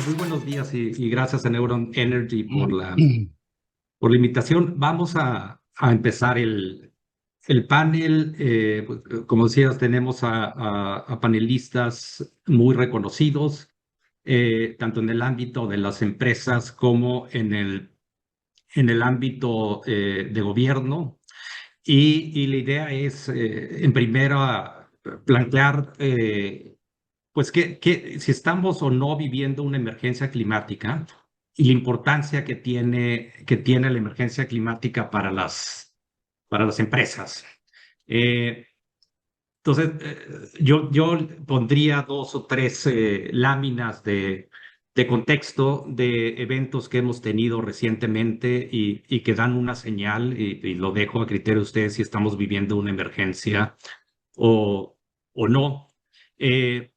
muy buenos días y gracias a Neuron Energy por la invitación. Vamos a empezar el panel. Pues, como decías, tenemos a panelistas muy reconocidos, tanto en el ámbito de las empresas como en el ámbito de gobierno. Y la idea es, en primera, plantear pues si estamos o no viviendo una emergencia climática y la importancia que tiene la emergencia climática para las empresas. Eh, entonces, yo pondría dos o tres láminas de contexto de eventos que hemos tenido recientemente y que dan una señal, y lo dejo a criterio de ustedes si estamos viviendo una emergencia o no. Eh,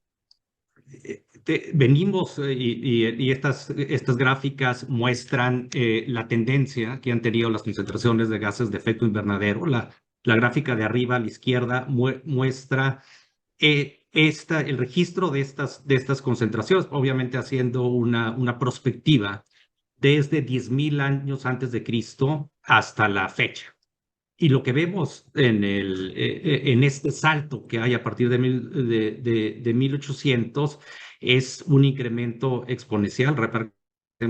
Venimos y estas gráficas muestran la tendencia que han tenido las concentraciones de gases de efecto invernadero. La gráfica de arriba a la izquierda muestra el registro de estas concentraciones, obviamente haciendo una perspectiva desde 10.000 años antes de Cristo hasta la fecha. Y lo que vemos en este salto que hay a partir de 1800 es un incremento exponencial.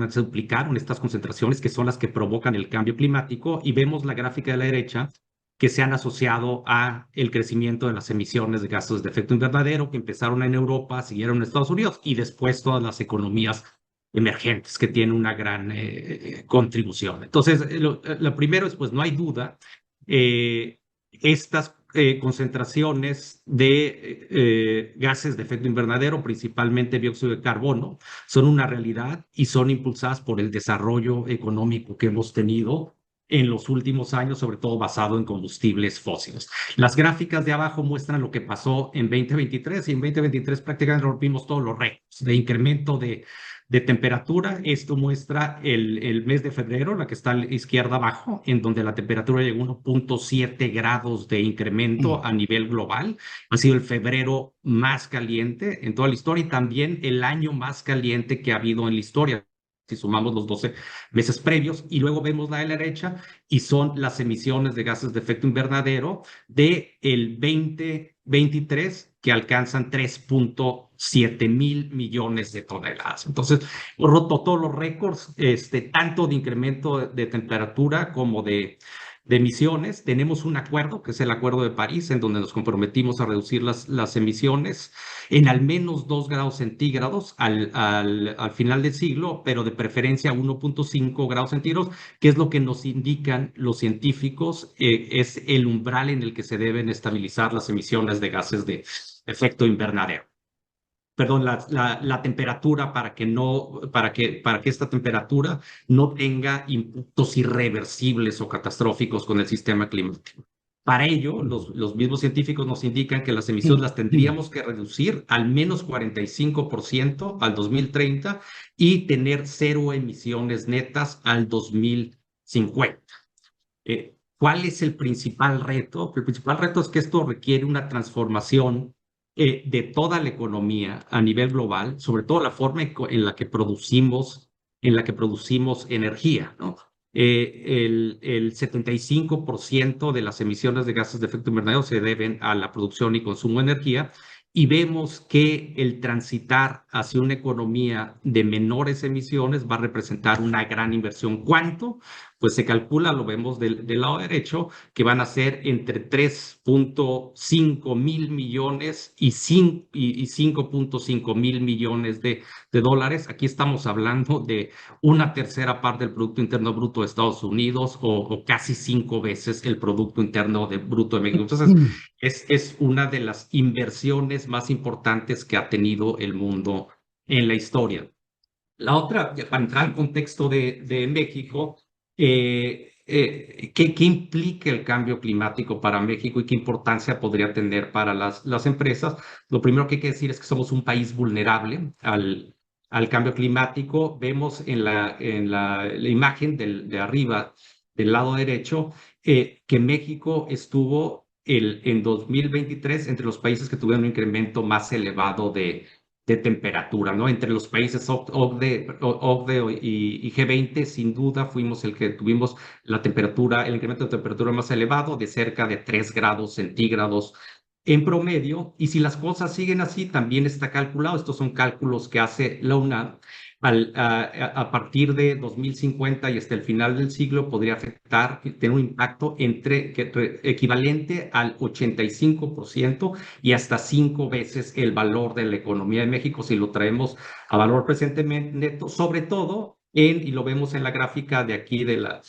Se duplicaron estas concentraciones que son las que provocan el cambio climático, y vemos la gráfica de la derecha que se han asociado a el crecimiento de las emisiones de gases de efecto invernadero que empezaron en Europa, siguieron en Estados Unidos y después todas las economías emergentes que tienen una gran contribución. Entonces, lo primero es, pues no hay duda, estas concentraciones de gases de efecto invernadero, principalmente dióxido de carbono, son una realidad y son impulsadas por el desarrollo económico que hemos tenido en los últimos años, sobre todo basado en combustibles fósiles. Las gráficas de abajo muestran lo que pasó en 2023, y en 2023 prácticamente rompimos todos los récords de incremento de temperatura. Esto muestra el mes de febrero, la que está a la izquierda abajo, en donde la temperatura llegó a 1.7 grados de incremento a nivel global. Ha sido el febrero más caliente en toda la historia y también el año más caliente que ha habido en la historia, si sumamos los 12 meses previos. Y luego vemos la de la derecha y son las emisiones de gases de efecto invernadero del 2023, que alcanzan 3.7 mil millones de toneladas. Entonces, hemos roto todos los récords, tanto de incremento de temperatura como de emisiones. Tenemos un acuerdo, que es el Acuerdo de París, en donde nos comprometimos a reducir las emisiones en al menos 2 grados centígrados al final del siglo, pero de preferencia 1.5 grados centígrados, que es lo que nos indican los científicos, es el umbral en el que se deben estabilizar las emisiones de gases de efecto invernadero. Perdón, la temperatura, para que esta temperatura no tenga impactos irreversibles o catastróficos con el sistema climático. Para ello, los mismos científicos nos indican que las emisiones las tendríamos que reducir al menos 45% al 2030 y tener cero emisiones netas al 2050. ¿Cuál es el principal reto? El principal reto es que esto requiere una transformación de toda la economía a nivel global, sobre todo la forma en la que producimos energía, ¿no? El 75% de las emisiones de gases de efecto invernadero se deben a la producción y consumo de energía, y vemos que el transitar hacia una economía de menores emisiones va a representar una gran inversión. ¿Cuánto? Pues se calcula, lo vemos del lado derecho, que van a ser entre 3.5 mil millones y 5.5 mil millones de dólares. Aquí estamos hablando de una tercera parte del Producto Interno Bruto de Estados Unidos, o casi 5 veces el Producto Interno Bruto de México. Entonces, es una de las inversiones más importantes que ha tenido el mundo en la historia. La otra, para entrar al contexto de México, ¿qué implica el cambio climático para México y qué importancia podría tener para las empresas? Lo primero que hay que decir es que somos un país vulnerable al cambio climático. Vemos en la imagen de arriba, del lado derecho, que México estuvo en 2023 entre los países que tuvieron un incremento más elevado de de temperatura, ¿no? Entre los países OCDE y G20, sin duda fuimos el que tuvimos la temperatura, el incremento de temperatura más elevado, de cerca de 3 grados centígrados en promedio. Y si las cosas siguen así, también está calculado, estos son cálculos que hace la UNAM, a partir de 2050 y hasta el final del siglo podría afectar, tener un impacto equivalente al 85% y hasta 5 veces el valor de la economía de México si lo traemos a valor presentemente neto, sobre todo y lo vemos en la gráfica de aquí de la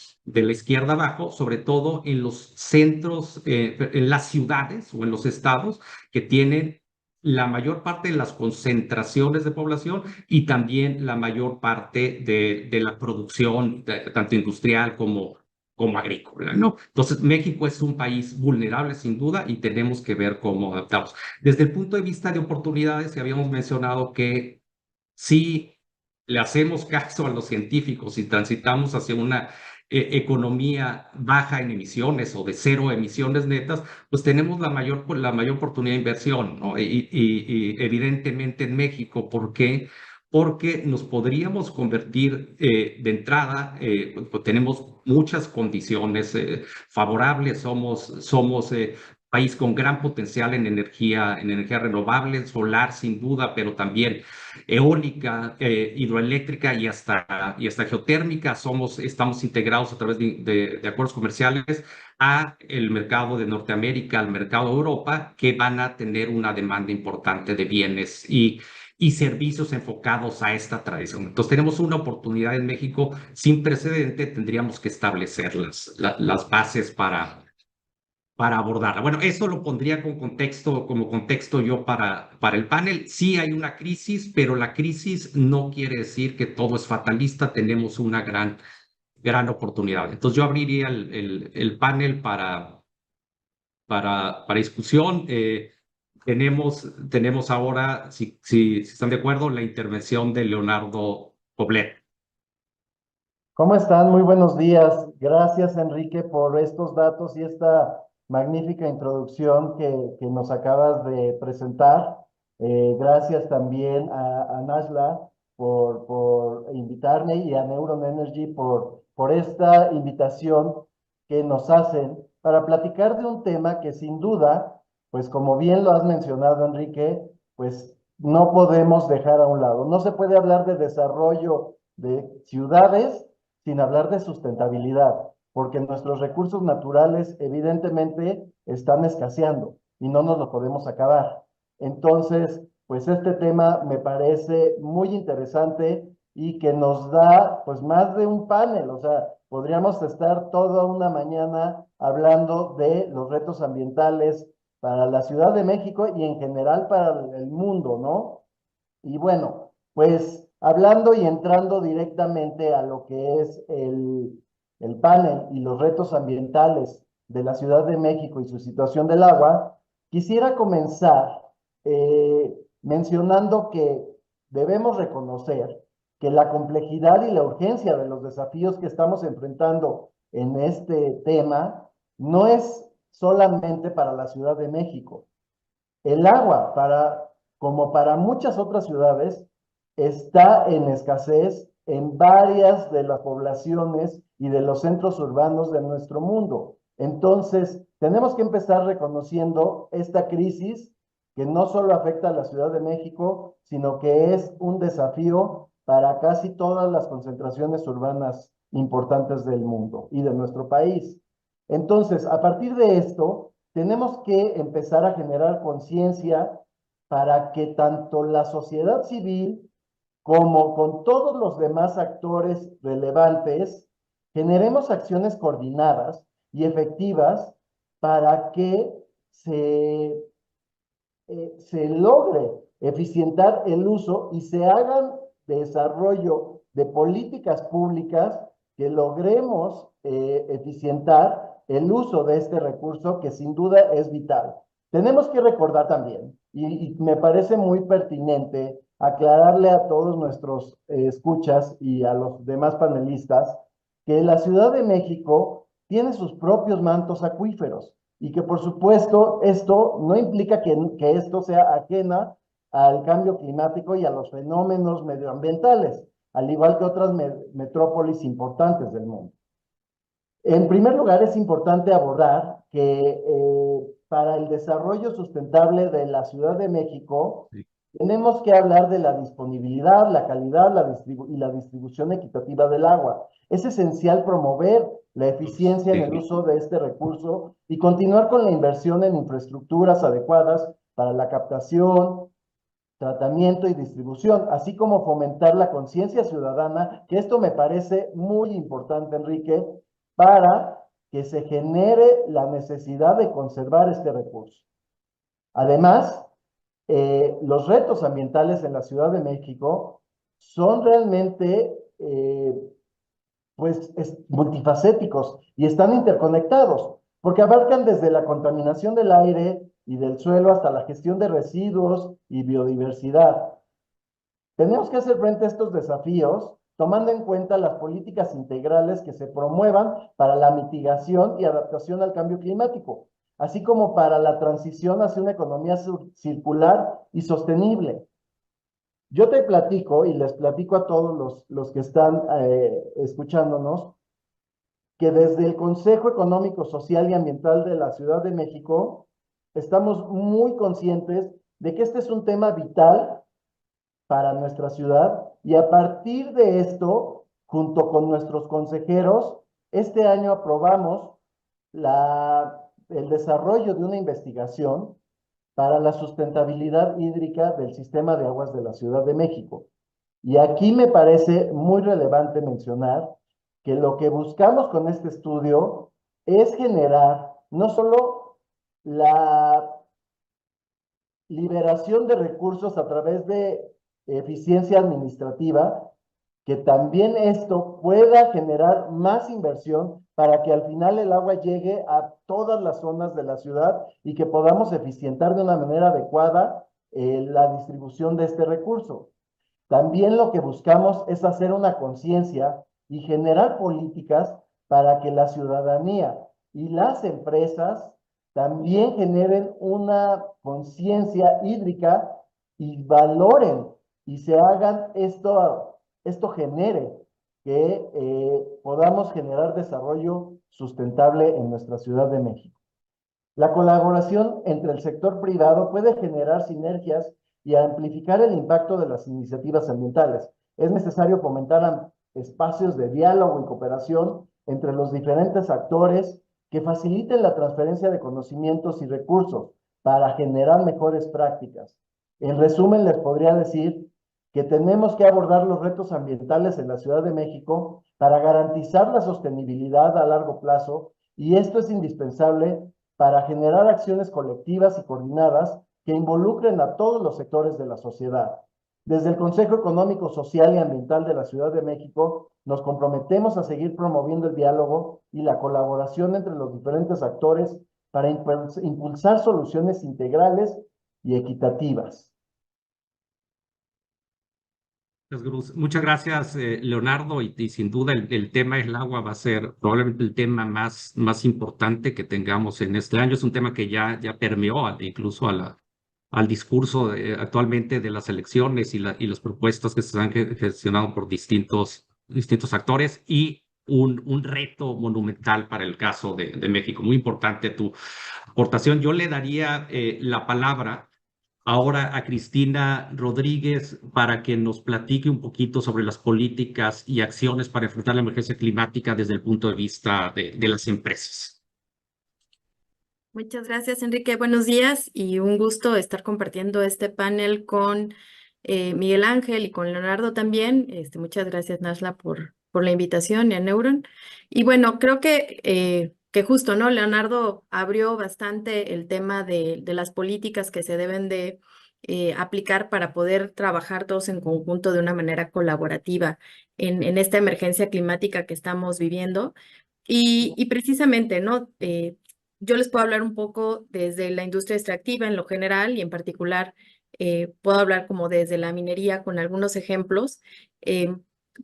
izquierda abajo, sobre todo en los centros, en las ciudades o en los estados que tienen la mayor parte de las concentraciones de población y también la mayor parte de la producción, tanto industrial como agrícola, ¿no? Entonces, México es un país vulnerable, sin duda, y tenemos que ver cómo adaptamos. Desde el punto de vista de oportunidades, ya habíamos mencionado que si le hacemos caso a los científicos y transitamos hacia una economía baja en emisiones o de cero emisiones netas, pues tenemos la mayor oportunidad de inversión, ¿no? Y evidentemente en México, ¿por qué? Porque nos podríamos convertir de entrada, pues tenemos muchas condiciones favorables, somos país con gran potencial en energía renovable, solar sin duda, pero también eólica, hidroeléctrica y hasta geotérmica. Estamos integrados a través de acuerdos comerciales a el mercado de Norteamérica, al mercado de Europa, que van a tener una demanda importante de bienes y servicios enfocados a esta tradición. Entonces tenemos una oportunidad en México sin precedente, tendríamos que establecer las bases para abordarla. Bueno, eso lo pondría como contexto yo para el panel. Sí hay una crisis, pero la crisis no quiere decir que todo es fatalista, tenemos una gran oportunidad. Entonces yo abriría el panel para discusión. Tenemos ahora, si están de acuerdo, la intervención de Leonardo Poblet. ¿Cómo están? Muy buenos días. Gracias, Enrique, por estos datos y esta magnífica introducción que nos acabas de presentar. Gracias también a Nashla por invitarme y a Neuron Energy por esta invitación que nos hacen para platicar de un tema que sin duda, pues como bien lo has mencionado, Enrique, pues no podemos dejar a un lado. No se puede hablar de desarrollo de ciudades sin hablar de sustentabilidad, porque nuestros recursos naturales evidentemente están escaseando y no nos lo podemos acabar. Entonces, pues este tema me parece muy interesante y que nos da pues más de un panel, o sea, podríamos estar toda una mañana hablando de los retos ambientales para la Ciudad de México y en general para el mundo, ¿no? Y bueno, pues hablando y entrando directamente a lo que es el panel y los retos ambientales de la Ciudad de México y su situación del agua, quisiera comenzar mencionando que debemos reconocer que la complejidad y la urgencia de los desafíos que estamos enfrentando en este tema no es solamente para la Ciudad de México. El agua, como para muchas otras ciudades, está en escasez en varias de las poblaciones y de los centros urbanos de nuestro mundo. Entonces, tenemos que empezar reconociendo esta crisis que no solo afecta a la Ciudad de México, sino que es un desafío para casi todas las concentraciones urbanas importantes del mundo y de nuestro país. Entonces, a partir de esto, tenemos que empezar a generar conciencia para que tanto la sociedad civil como con todos los demás actores relevantes generemos acciones coordinadas y efectivas para que se, se logre eficientar el uso y se hagan desarrollo de políticas públicas que logremos eficientar el uso de este recurso que sin duda es vital. Tenemos que recordar también, y me parece muy pertinente aclararle a todos nuestros escuchas y a los demás panelistas que la Ciudad de México tiene sus propios mantos acuíferos y que por supuesto esto no implica que esto sea ajena al cambio climático y a los fenómenos medioambientales, al igual que otras metrópolis importantes del mundo. En primer lugar, es importante abordar que para el desarrollo sustentable de la Ciudad de México, Sí. tenemos que hablar de la disponibilidad, la calidad y la distribución equitativa del agua. Es esencial promover la eficiencia en el Sí. uso de este recurso y continuar con la inversión en infraestructuras adecuadas para la captación, tratamiento y distribución, así como fomentar la conciencia ciudadana, que esto me parece muy importante, Enrique, para que se genere la necesidad de conservar este recurso. Además, los retos ambientales en la Ciudad de México son realmente pues multifacéticos y están interconectados, porque abarcan desde la contaminación del aire y del suelo hasta la gestión de residuos y biodiversidad. Tenemos que hacer frente a estos desafíos tomando en cuenta las políticas integrales que se promuevan para la mitigación y adaptación al cambio climático, así como para la transición hacia una economía circular y sostenible. Yo te platico y les platico a todos los que están escuchándonos que desde el Consejo Económico, Social y Ambiental de la Ciudad de México estamos muy conscientes de que este es un tema vital para nuestra ciudad y a partir de esto, junto con nuestros consejeros, este año aprobamos el desarrollo de una investigación para la sustentabilidad hídrica del sistema de aguas de la Ciudad de México. Y aquí me parece muy relevante mencionar que lo que buscamos con este estudio es generar no solo la liberación de recursos a través de eficiencia administrativa, que también esto pueda generar más inversión para que al final el agua llegue a todas las zonas de la ciudad y que podamos eficientar de una manera adecuada la distribución de este recurso. También lo que buscamos es hacer una conciencia y generar políticas para que la ciudadanía y las empresas también generen una conciencia hídrica y valoren y se hagan esto genere que podamos generar desarrollo sustentable en nuestra Ciudad de México. La colaboración entre el sector privado puede generar sinergias y amplificar el impacto de las iniciativas ambientales. Es necesario fomentar espacios de diálogo y cooperación entre los diferentes actores que faciliten la transferencia de conocimientos y recursos para generar mejores prácticas. En resumen, les podría decir que tenemos que abordar los retos ambientales en la Ciudad de México para garantizar la sostenibilidad a largo plazo y esto es indispensable para generar acciones colectivas y coordinadas que involucren a todos los sectores de la sociedad. Desde el Consejo Económico, Social y Ambiental de la Ciudad de México, nos comprometemos a seguir promoviendo el diálogo y la colaboración entre los diferentes actores para impulsar soluciones integrales y equitativas. Muchas gracias, Leonardo, y sin duda el tema del agua va a ser probablemente el tema más importante que tengamos en este año. Es un tema que ya permeó incluso al discurso actualmente de las elecciones y las propuestas que se están gestionando por distintos actores y un reto monumental para el caso de México. Muy importante tu aportación. Yo le daría la palabra ahora a Cristina Rodríguez para que nos platique un poquito sobre las políticas y acciones para enfrentar la emergencia climática desde el punto de vista de las empresas. Muchas gracias, Enrique. Buenos días y un gusto estar compartiendo este panel con Miguel Ángel y con Leonardo también. Muchas gracias, Nashla, por la invitación y a Neuron. Y bueno, creo que justo, ¿no? Leonardo abrió bastante el tema de las políticas que se deben de aplicar para poder trabajar todos en conjunto de una manera colaborativa en esta emergencia climática que estamos viviendo. Y precisamente, ¿no? Yo les puedo hablar un poco desde la industria extractiva en lo general y en particular puedo hablar como desde la minería con algunos ejemplos.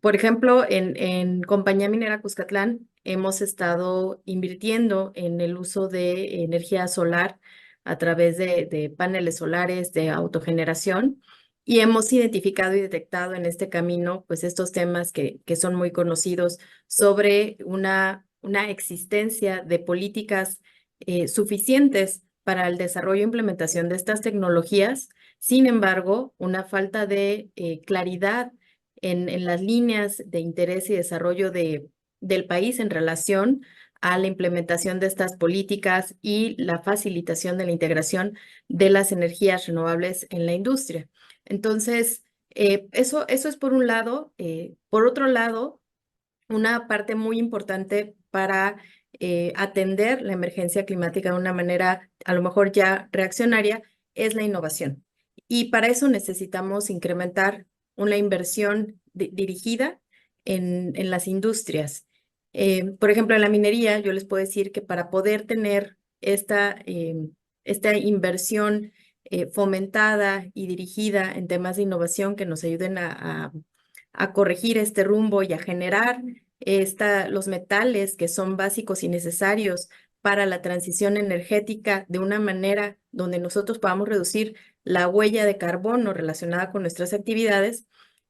Por ejemplo, en Compañía Minera Cuscatlán hemos estado invirtiendo en el uso de energía solar a través de paneles solares, de autogeneración, y hemos identificado y detectado en este camino pues estos temas que son muy conocidos sobre una existencia de políticas suficientes para el desarrollo e implementación de estas tecnologías. Sin embargo, una falta de claridad en las líneas de interés y desarrollo del país en relación a la implementación de estas políticas y la facilitación de la integración de las energías renovables en la industria. Entonces, eso es por un lado. Por otro lado, una parte muy importante para atender la emergencia climática de una manera a lo mejor ya reaccionaria es la innovación. Y para eso necesitamos incrementar una inversión dirigida en las industrias. Por ejemplo, en la minería, yo les puedo decir que para poder tener esta inversión fomentada y dirigida en temas de innovación que nos ayuden a corregir este rumbo y a generar los metales que son básicos y necesarios para la transición energética de una manera donde nosotros podamos reducir la huella de carbono relacionada con nuestras actividades,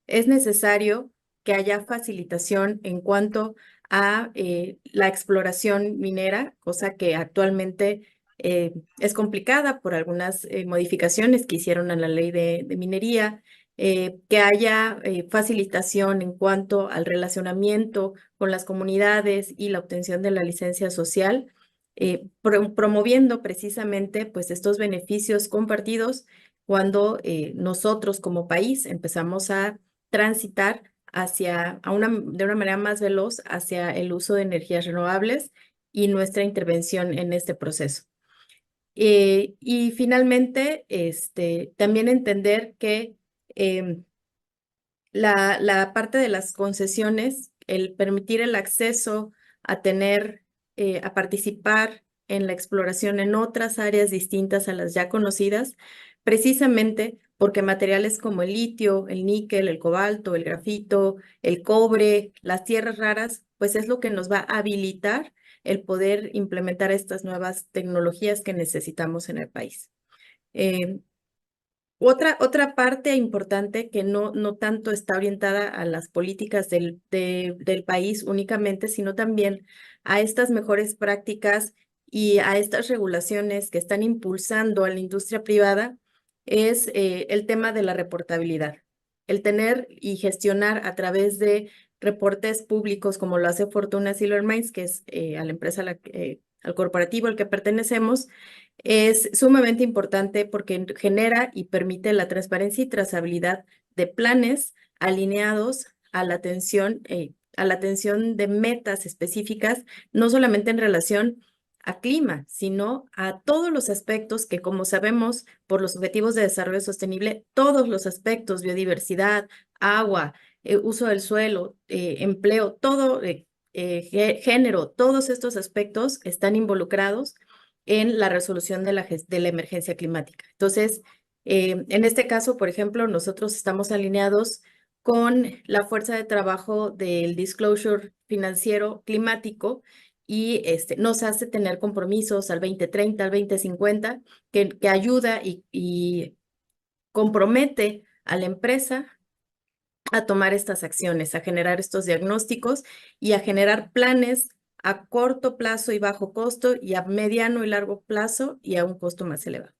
es necesario que haya facilitación en cuanto a la exploración minera, cosa que actualmente es complicada por algunas modificaciones que hicieron a la ley de minería, que haya facilitación en cuanto al relacionamiento con las comunidades y la obtención de la licencia social, promoviendo precisamente pues estos beneficios compartidos cuando nosotros como país empezamos a transitar de una manera más veloz hacia el uso de energías renovables y nuestra intervención en este proceso. Y finalmente, también entender que la parte de las concesiones, el permitir el acceso a a participar en la exploración en otras áreas distintas a las ya conocidas, precisamente porque materiales como el litio, el níquel, el cobalto, el grafito, el cobre, las tierras raras, pues es lo que nos va a habilitar el poder implementar estas nuevas tecnologías que necesitamos en el país. Otra parte importante que no tanto está orientada a las políticas del país únicamente, sino también a estas mejores prácticas y a estas regulaciones que están impulsando a la industria privada, es el tema de la reportabilidad. El tener y gestionar a través de reportes públicos como lo hace Fortuna Silver Mines, que es a la empresa, al corporativo al que pertenecemos, es sumamente importante porque genera y permite la transparencia y trazabilidad de planes alineados a la atención de metas específicas, no solamente en relación a clima, sino a todos los aspectos que, como sabemos, por los Objetivos de Desarrollo Sostenible, todos los aspectos, biodiversidad, agua, uso del suelo, empleo, todo, género, todos estos aspectos están involucrados en la resolución de la emergencia climática. Entonces, en este caso, por ejemplo, nosotros estamos alineados con la fuerza de trabajo del disclosure financiero climático y nos hace tener compromisos al 2030, al 2050, que ayuda y compromete a la empresa a tomar estas acciones, a generar estos diagnósticos y a generar planes a corto plazo y bajo costo y a mediano y largo plazo y a un costo más elevado.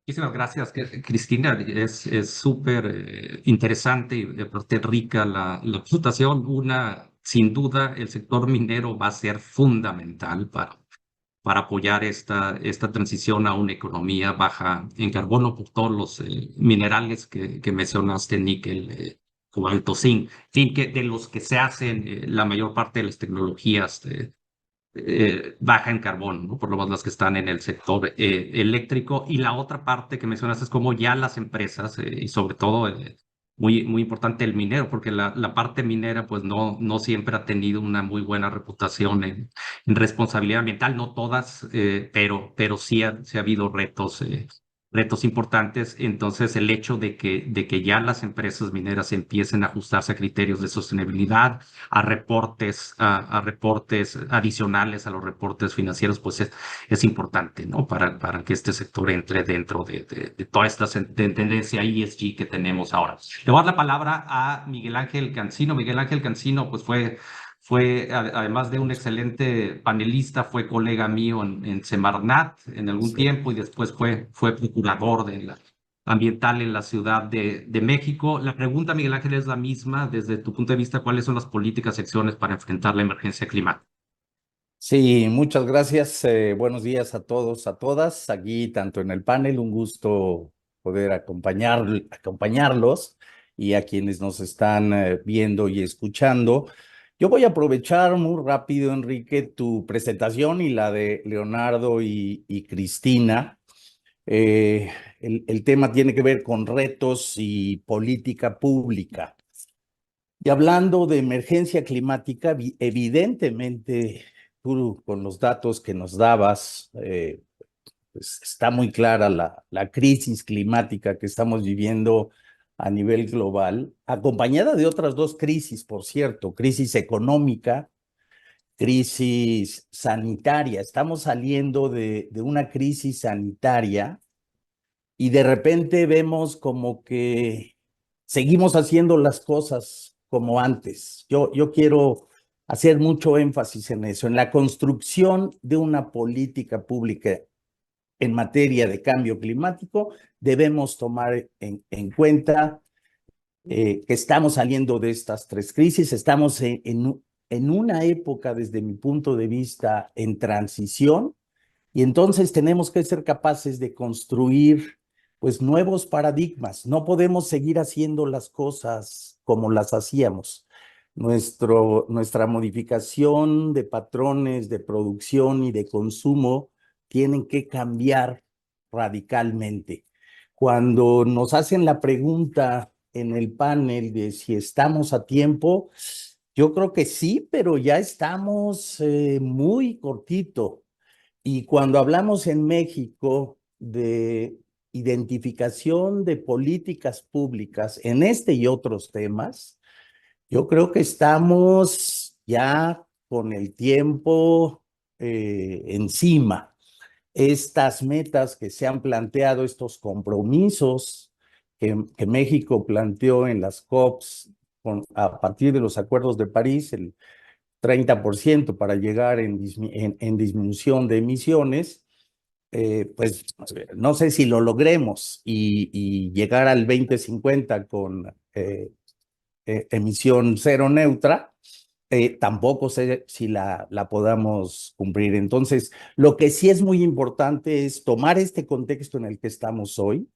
Muchísimas gracias, Cristina. Es súper interesante y de parte rica la presentación. Sin duda, el sector minero va a ser fundamental para apoyar esta transición a una economía baja en carbono por todos los minerales que mencionaste, níquel, cobalto, zinc, en fin, que de los que se hacen la mayor parte de las tecnologías baja en carbono, ¿no? Por lo menos las que están en el sector eléctrico. Y la otra parte que mencionaste es como ya las empresas, y sobre todo muy importante el minero, porque la parte minera pues no siempre ha tenido una muy buena reputación en responsabilidad ambiental, no todas, pero sí ha habido retos retos importantes. Entonces, el hecho de que ya las empresas mineras empiecen a ajustarse a criterios de sostenibilidad, a reportes adicionales a los reportes financieros, pues es importante, ¿no? Para que este sector entre dentro de toda esta tendencia ESG que tenemos ahora. Le voy a dar la palabra a Miguel Ángel Cancino. Miguel Ángel Cancino, pues además de un excelente panelista, fue colega mío en Semarnat en algún Sí. tiempo y después fue procurador de la ambiental en la Ciudad de México. La pregunta, Miguel Ángel, es la misma. Desde tu punto de vista, ¿cuáles son las políticas y acciones para enfrentar la emergencia climática? Sí, muchas gracias. Buenos días a todos, a todas. Aquí, tanto en el panel, un gusto poder acompañarlos y a quienes nos están viendo y escuchando. Yo voy a aprovechar muy rápido, Enrique, tu presentación y la de Leonardo y Cristina. Eh, el tema tiene que ver con retos y política pública. Y hablando de emergencia climática, evidentemente, tú con los datos que nos dabas, pues está muy clara la crisis climática que estamos viviendo a nivel global, acompañada de otras dos crisis, por cierto, crisis económica, crisis sanitaria. Estamos saliendo de una crisis sanitaria y de repente vemos como que seguimos haciendo las cosas como antes. Yo quiero hacer mucho énfasis en eso, en la construcción de una política pública en materia de cambio climático. Debemos tomar en cuenta que estamos saliendo de estas tres crisis, estamos en una época, desde mi punto de vista, en transición, y entonces tenemos que ser capaces de construir pues nuevos paradigmas. No podemos seguir haciendo las cosas como las hacíamos. Nuestra modificación de patrones de producción y de consumo tienen que cambiar radicalmente. Cuando nos hacen la pregunta en el panel de si estamos a tiempo, yo creo que sí, pero ya estamos muy cortito. Y cuando hablamos en México de identificación de políticas públicas en este y otros temas, yo creo que estamos ya con el tiempo encima. Estas metas que se han planteado, estos compromisos que México planteó en las COPs a partir de los acuerdos de París, el 30% para llegar en disminución de emisiones, pues no sé si lo logremos y llegar al 2050 con emisión cero neutra, tampoco sé si la podamos cumplir. Entonces, lo que sí es muy importante es tomar este contexto en el que estamos hoy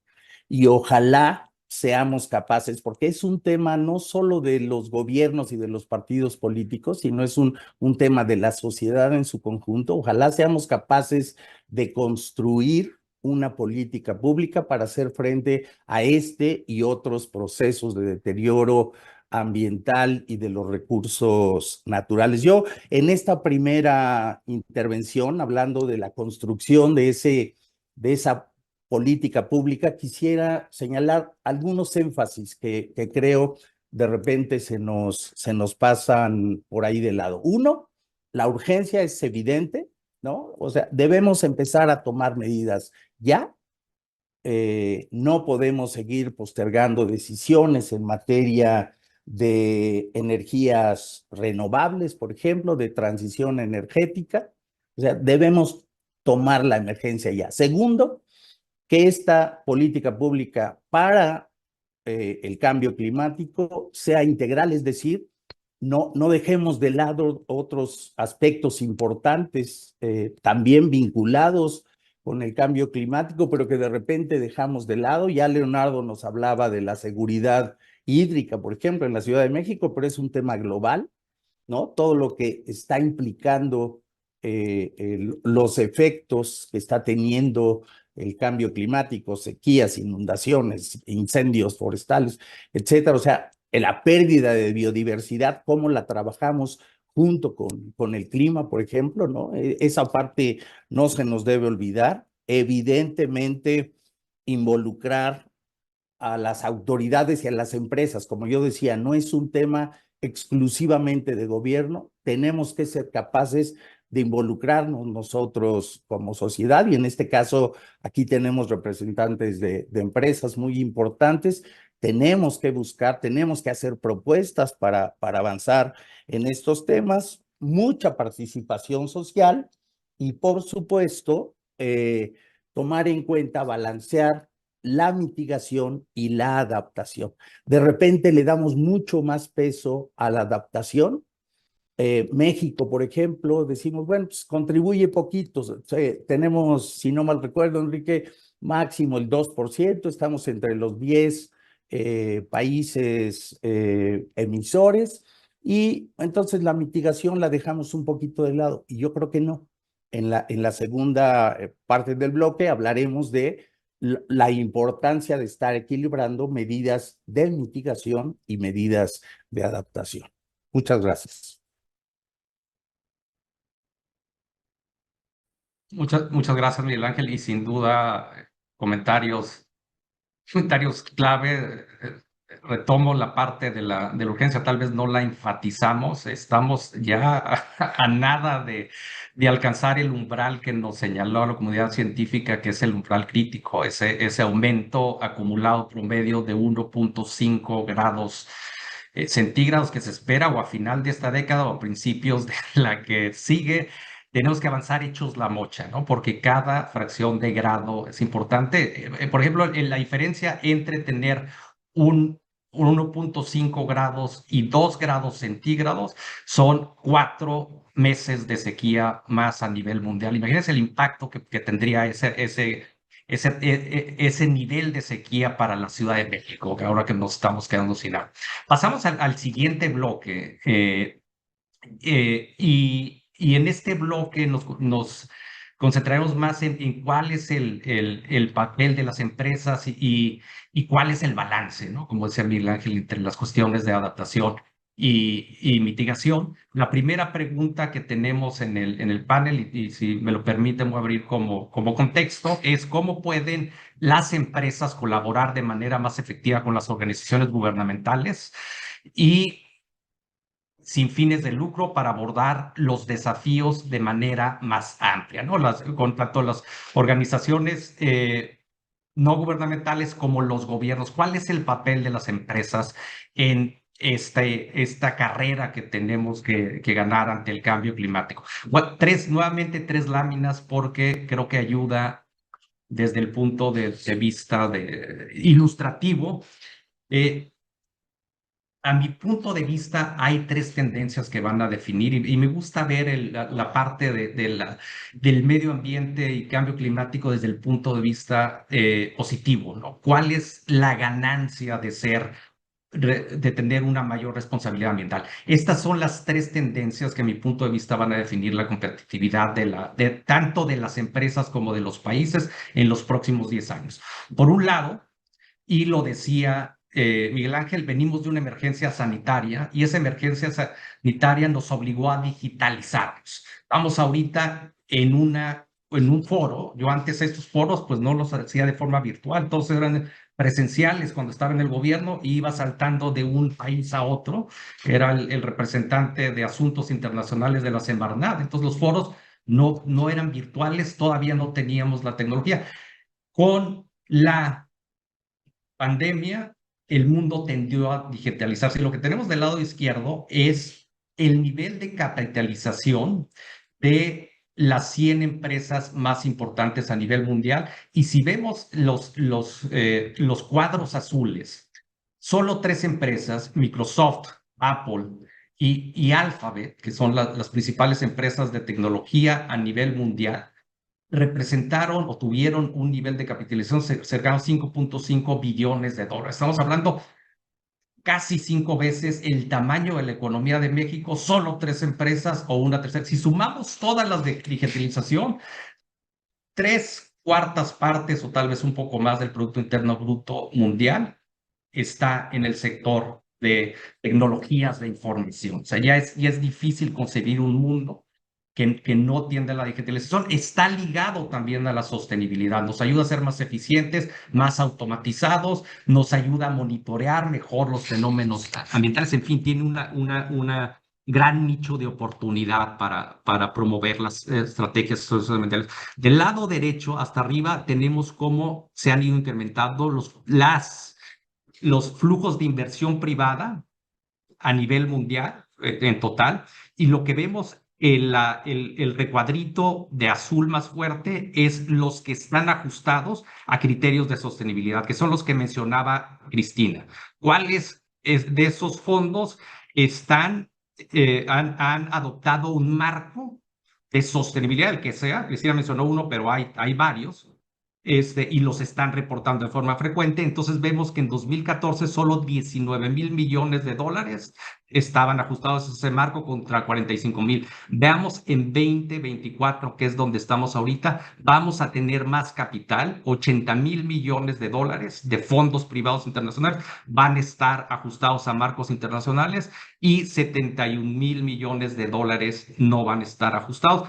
y ojalá seamos capaces, porque es un tema no solo de los gobiernos y de los partidos políticos, sino es un tema de la sociedad en su conjunto. Ojalá seamos capaces de construir una política pública para hacer frente a este y otros procesos de deterioro ambiental y de los recursos naturales. Yo, en esta primera intervención, hablando de la construcción de esa política pública, quisiera señalar algunos énfasis que creo de repente se nos pasan por ahí de lado. Uno, la urgencia es evidente, ¿no? O sea, debemos empezar a tomar medidas ya. No podemos seguir postergando decisiones en materia de energías renovables, por ejemplo, de transición energética. O sea, debemos tomar la emergencia ya. Segundo, que esta política pública para el cambio climático sea integral, es decir, no dejemos de lado otros aspectos importantes también vinculados con el cambio climático, pero que de repente dejamos de lado. Ya Leonardo nos hablaba de la seguridad hídrica, por ejemplo, en la Ciudad de México, pero es un tema global, ¿no? Todo lo que está implicando los efectos que está teniendo el cambio climático, sequías, inundaciones, incendios forestales, etcétera. O sea, la pérdida de biodiversidad, cómo la trabajamos junto con el clima, por ejemplo, ¿no? Esa parte no se nos debe olvidar. Evidentemente, involucrar a las autoridades y a las empresas. Como yo decía, no es un tema exclusivamente de gobierno, tenemos que ser capaces de involucrarnos nosotros como sociedad, y en este caso aquí tenemos representantes de empresas muy importantes. Tenemos que buscar, tenemos que hacer propuestas para avanzar en estos temas, mucha participación social y, por supuesto, tomar en cuenta, balancear la mitigación y la adaptación. De repente le damos mucho más peso a la adaptación. México, por ejemplo, decimos, bueno, pues contribuye poquito. Tenemos, si no mal recuerdo, Enrique, máximo el 2%, estamos entre los 10 países emisores, y entonces la mitigación la dejamos un poquito de lado, y yo creo que no. En la segunda parte del bloque hablaremos de la importancia de estar equilibrando medidas de mitigación y medidas de adaptación. Muchas gracias. Muchas gracias, Miguel Ángel, y sin duda comentarios clave. Retomo la parte de la urgencia, tal vez no la enfatizamos, estamos ya a nada de alcanzar el umbral que nos señaló la comunidad científica, que es el umbral crítico, ese aumento acumulado promedio de 1.5 grados centígrados que se espera, o a final de esta década o a principios de la que sigue. Tenemos que avanzar hechos la mocha, ¿no? Porque cada fracción de grado es importante. Por ejemplo, la diferencia entre tener un 1.5 grados y 2 grados centígrados son 4 meses de sequía más a nivel mundial. Imagínense el impacto que tendría ese nivel de sequía para la Ciudad de México, ahora que nos estamos quedando sin agua. Pasamos al siguiente bloque. Y en este bloque nos concentraremos más en cuál es el papel de las empresas y cuál es el balance, ¿no? Como decía Miguel Ángel, entre las cuestiones de adaptación y mitigación. La primera pregunta que tenemos en el panel, y si me lo permiten, voy a abrir como contexto, es cómo pueden las empresas colaborar de manera más efectiva con las organizaciones gubernamentales y sin fines de lucro para abordar los desafíos de manera más amplia, ¿no? Tanto las organizaciones no gubernamentales como los gobiernos. ¿Cuál es el papel de las empresas en esta carrera que tenemos que ganar ante el cambio climático? Bueno, nuevamente tres láminas, porque creo que ayuda desde el punto de vista ilustrativo. A mi punto de vista, hay tres tendencias que van a definir, y me gusta ver la parte del medio ambiente y cambio climático desde el punto de vista positivo, ¿no? ¿Cuál es la ganancia de tener una mayor responsabilidad ambiental? Estas son las tres tendencias que a mi punto de vista van a definir la competitividad tanto de las empresas como de los países en los próximos 10 años. Por un lado, y lo decía Miguel Ángel, venimos de una emergencia sanitaria, y esa emergencia sanitaria nos obligó a digitalizarnos. Estamos ahorita en un foro. Yo antes estos foros pues no los hacía de forma virtual, todos eran presenciales cuando estaba en el gobierno, y iba saltando de un país a otro, que era el representante de asuntos internacionales de la Semarnat. Entonces los foros no eran virtuales, todavía no teníamos la tecnología. Con la pandemia, el mundo tendió a digitalizarse. Lo que tenemos del lado izquierdo es el nivel de capitalización de las 100 empresas más importantes a nivel mundial. Y si vemos los cuadros azules, solo 3 empresas, Microsoft, Apple y Alphabet, que son las principales empresas de tecnología a nivel mundial, representaron o tuvieron un nivel de capitalización cercano a 5.5 billones de dólares. Estamos hablando casi 5 veces el tamaño de la economía de México, solo 3 empresas o una tercera. Si sumamos todas las de digitalización, 3/4 partes o tal vez un poco más del Producto Interno Bruto mundial está en el sector de tecnologías de información. O sea, ya es difícil concebir un mundo que no tiende a la digitalización, está ligado también a la sostenibilidad. Nos ayuda a ser más eficientes, más automatizados, nos ayuda a monitorear mejor los fenómenos ambientales. En fin, tiene una gran nicho de oportunidad para promover las estrategias socioambientales. Del lado derecho hasta arriba tenemos cómo se han ido incrementando los flujos de inversión privada a nivel mundial, en total, y lo que vemos el recuadrito de azul más fuerte es los que están ajustados a criterios de sostenibilidad, que son los que mencionaba Cristina. ¿Cuáles de esos fondos han adoptado un marco de sostenibilidad, el que sea? Cristina mencionó uno, pero hay varios. Y los están reportando de forma frecuente. Entonces vemos que en 2014 solo 19,000 millones de dólares estaban ajustados a ese marco contra 45,000. Veamos en 2024, que es donde estamos ahorita, vamos a tener más capital, 80,000 millones de dólares de fondos privados internacionales van a estar ajustados a marcos internacionales y 71,000 millones de dólares no van a estar ajustados.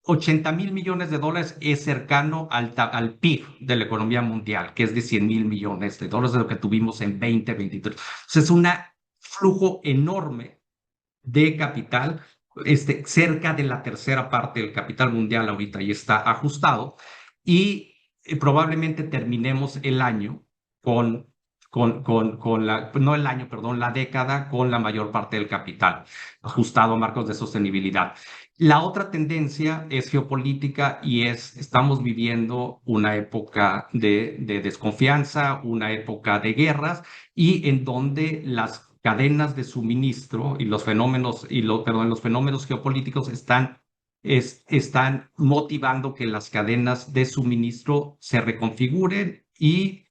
80,000 millones de dólares es cercano al PIB de la economía mundial, que es de 100,000 millones de dólares de lo que tuvimos en 2023. Entonces es un flujo enorme de capital, cerca de la tercera parte del capital mundial ahorita y está ajustado, y probablemente terminemos el año no el año, perdón, la década con la mayor parte del capital ajustado a marcos de sostenibilidad. La otra tendencia es geopolítica y estamos viviendo una época de desconfianza, una época de guerras y en donde las cadenas de suministro y los fenómenos, los fenómenos geopolíticos están motivando que las cadenas de suministro se reconfiguren y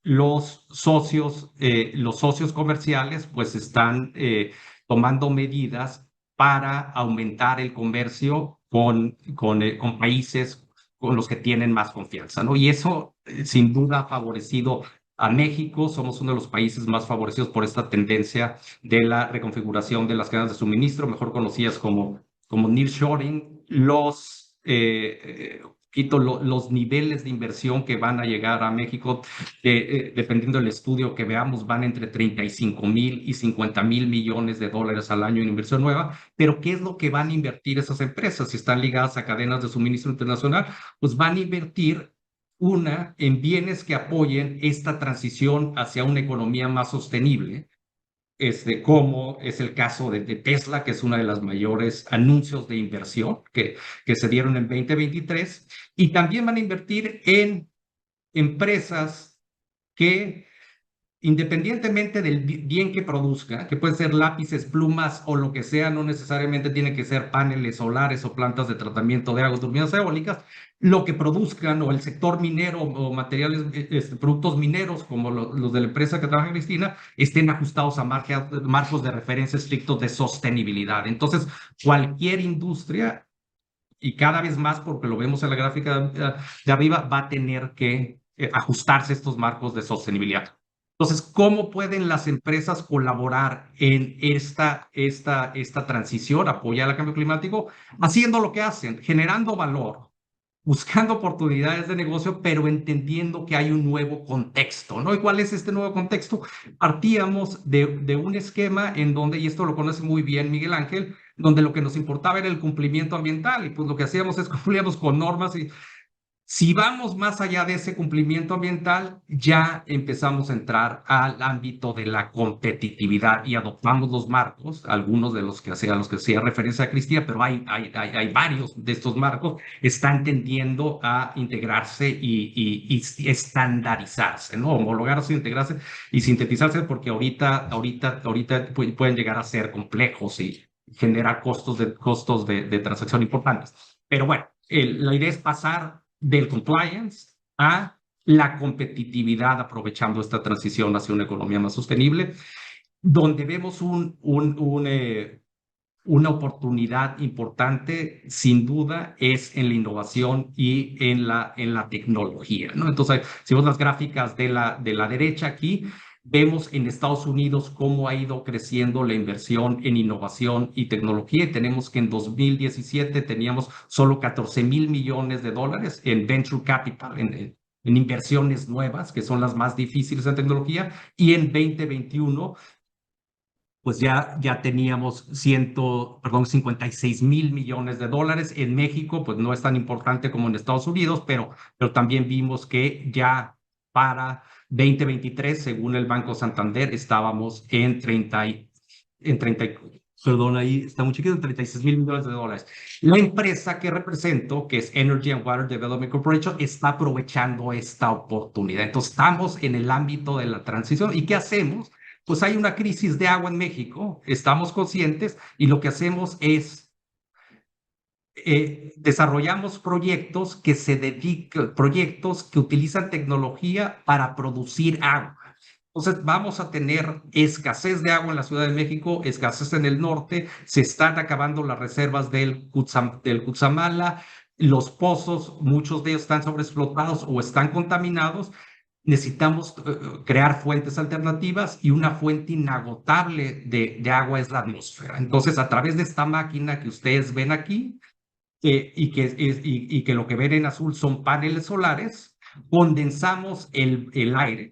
los socios comerciales pues están tomando medidas para aumentar el comercio con países con los que tienen más confianza, ¿no? Y eso sin duda ha favorecido a México. Somos uno de los países más favorecidos por esta tendencia de la reconfiguración de las cadenas de suministro, mejor conocidas como nearshoring. Los niveles de inversión que van a llegar a México, dependiendo del estudio que veamos, van entre 35,000 y 50,000 millones de dólares al año en inversión nueva. Pero ¿qué es lo que van a invertir esas empresas? Si están ligadas a cadenas de suministro internacional, pues van a invertir en bienes que apoyen esta transición hacia una economía más sostenible, como es el caso de Tesla, que es uno de los mayores anuncios de inversión que se dieron en 2023, y también van a invertir en empresas que, independientemente del bien que produzca, que puede ser lápices, plumas o lo que sea, no necesariamente tiene que ser paneles solares o plantas de tratamiento de agua, turbinas eólicas, lo que produzcan, o el sector minero o materiales, productos mineros como los de la empresa que trabaja Cristina, estén ajustados a marcos de referencia estrictos de sostenibilidad. Entonces, cualquier industria, y cada vez más porque lo vemos en la gráfica de arriba, va a tener que ajustarse a estos marcos de sostenibilidad. Entonces, ¿cómo pueden las empresas colaborar en esta transición, apoyar el cambio climático? Haciendo lo que hacen, generando valor, buscando oportunidades de negocio, pero entendiendo que hay un nuevo contexto, ¿no? ¿Y cuál es este nuevo contexto? Partíamos de un esquema en donde, y esto lo conoce muy bien Miguel Ángel, donde lo que nos importaba era el cumplimiento ambiental, y pues lo que hacíamos es cumplíamos con normas. Y si vamos más allá de ese cumplimiento ambiental, ya empezamos a entrar al ámbito de la competitividad y adoptamos los marcos, algunos de los que hacía referencia a Cristina, pero hay varios de estos marcos, están tendiendo a integrarse y estandarizarse, ¿no? Homologarse, integrarse y sintetizarse, porque ahorita pueden llegar a ser complejos y generar costos de transacción importantes. Pero bueno, la idea es pasar del compliance a la competitividad, aprovechando esta transición hacia una economía más sostenible, donde vemos una oportunidad importante, sin duda, es en la innovación y en la tecnología, ¿no? Entonces, si vemos las gráficas de la derecha aquí, Vemos en Estados Unidos cómo ha ido creciendo la inversión en innovación y tecnología. Y tenemos que en 2017 teníamos solo 14,000 millones de dólares en venture capital, en inversiones nuevas, que son las más difíciles en tecnología. Y en 2021 pues ya teníamos 56,000 millones de dólares. En México, pues no es tan importante como en Estados Unidos, pero también vimos que ya para 2023, según el Banco Santander, estábamos en 30, perdón, ahí está muy chiquito, 36,000 millones de dólares. La empresa que represento, que es Energy and Water Development Corporation, está aprovechando esta oportunidad. Entonces, estamos en el ámbito de la transición. ¿Y qué hacemos? Pues hay una crisis de agua en México, estamos conscientes, y lo que hacemos es desarrollamos proyectos proyectos que utilizan tecnología para producir agua. Entonces vamos a tener escasez de agua en la Ciudad de México, escasez en el norte, se están acabando las reservas del Cutzamala, los pozos, muchos de ellos están sobreexplotados o están contaminados. Necesitamos crear fuentes alternativas, y una fuente inagotable de agua es la atmósfera. Entonces, a través de esta máquina que ustedes ven aquí, y que lo que ven en azul son paneles solares, condensamos el aire,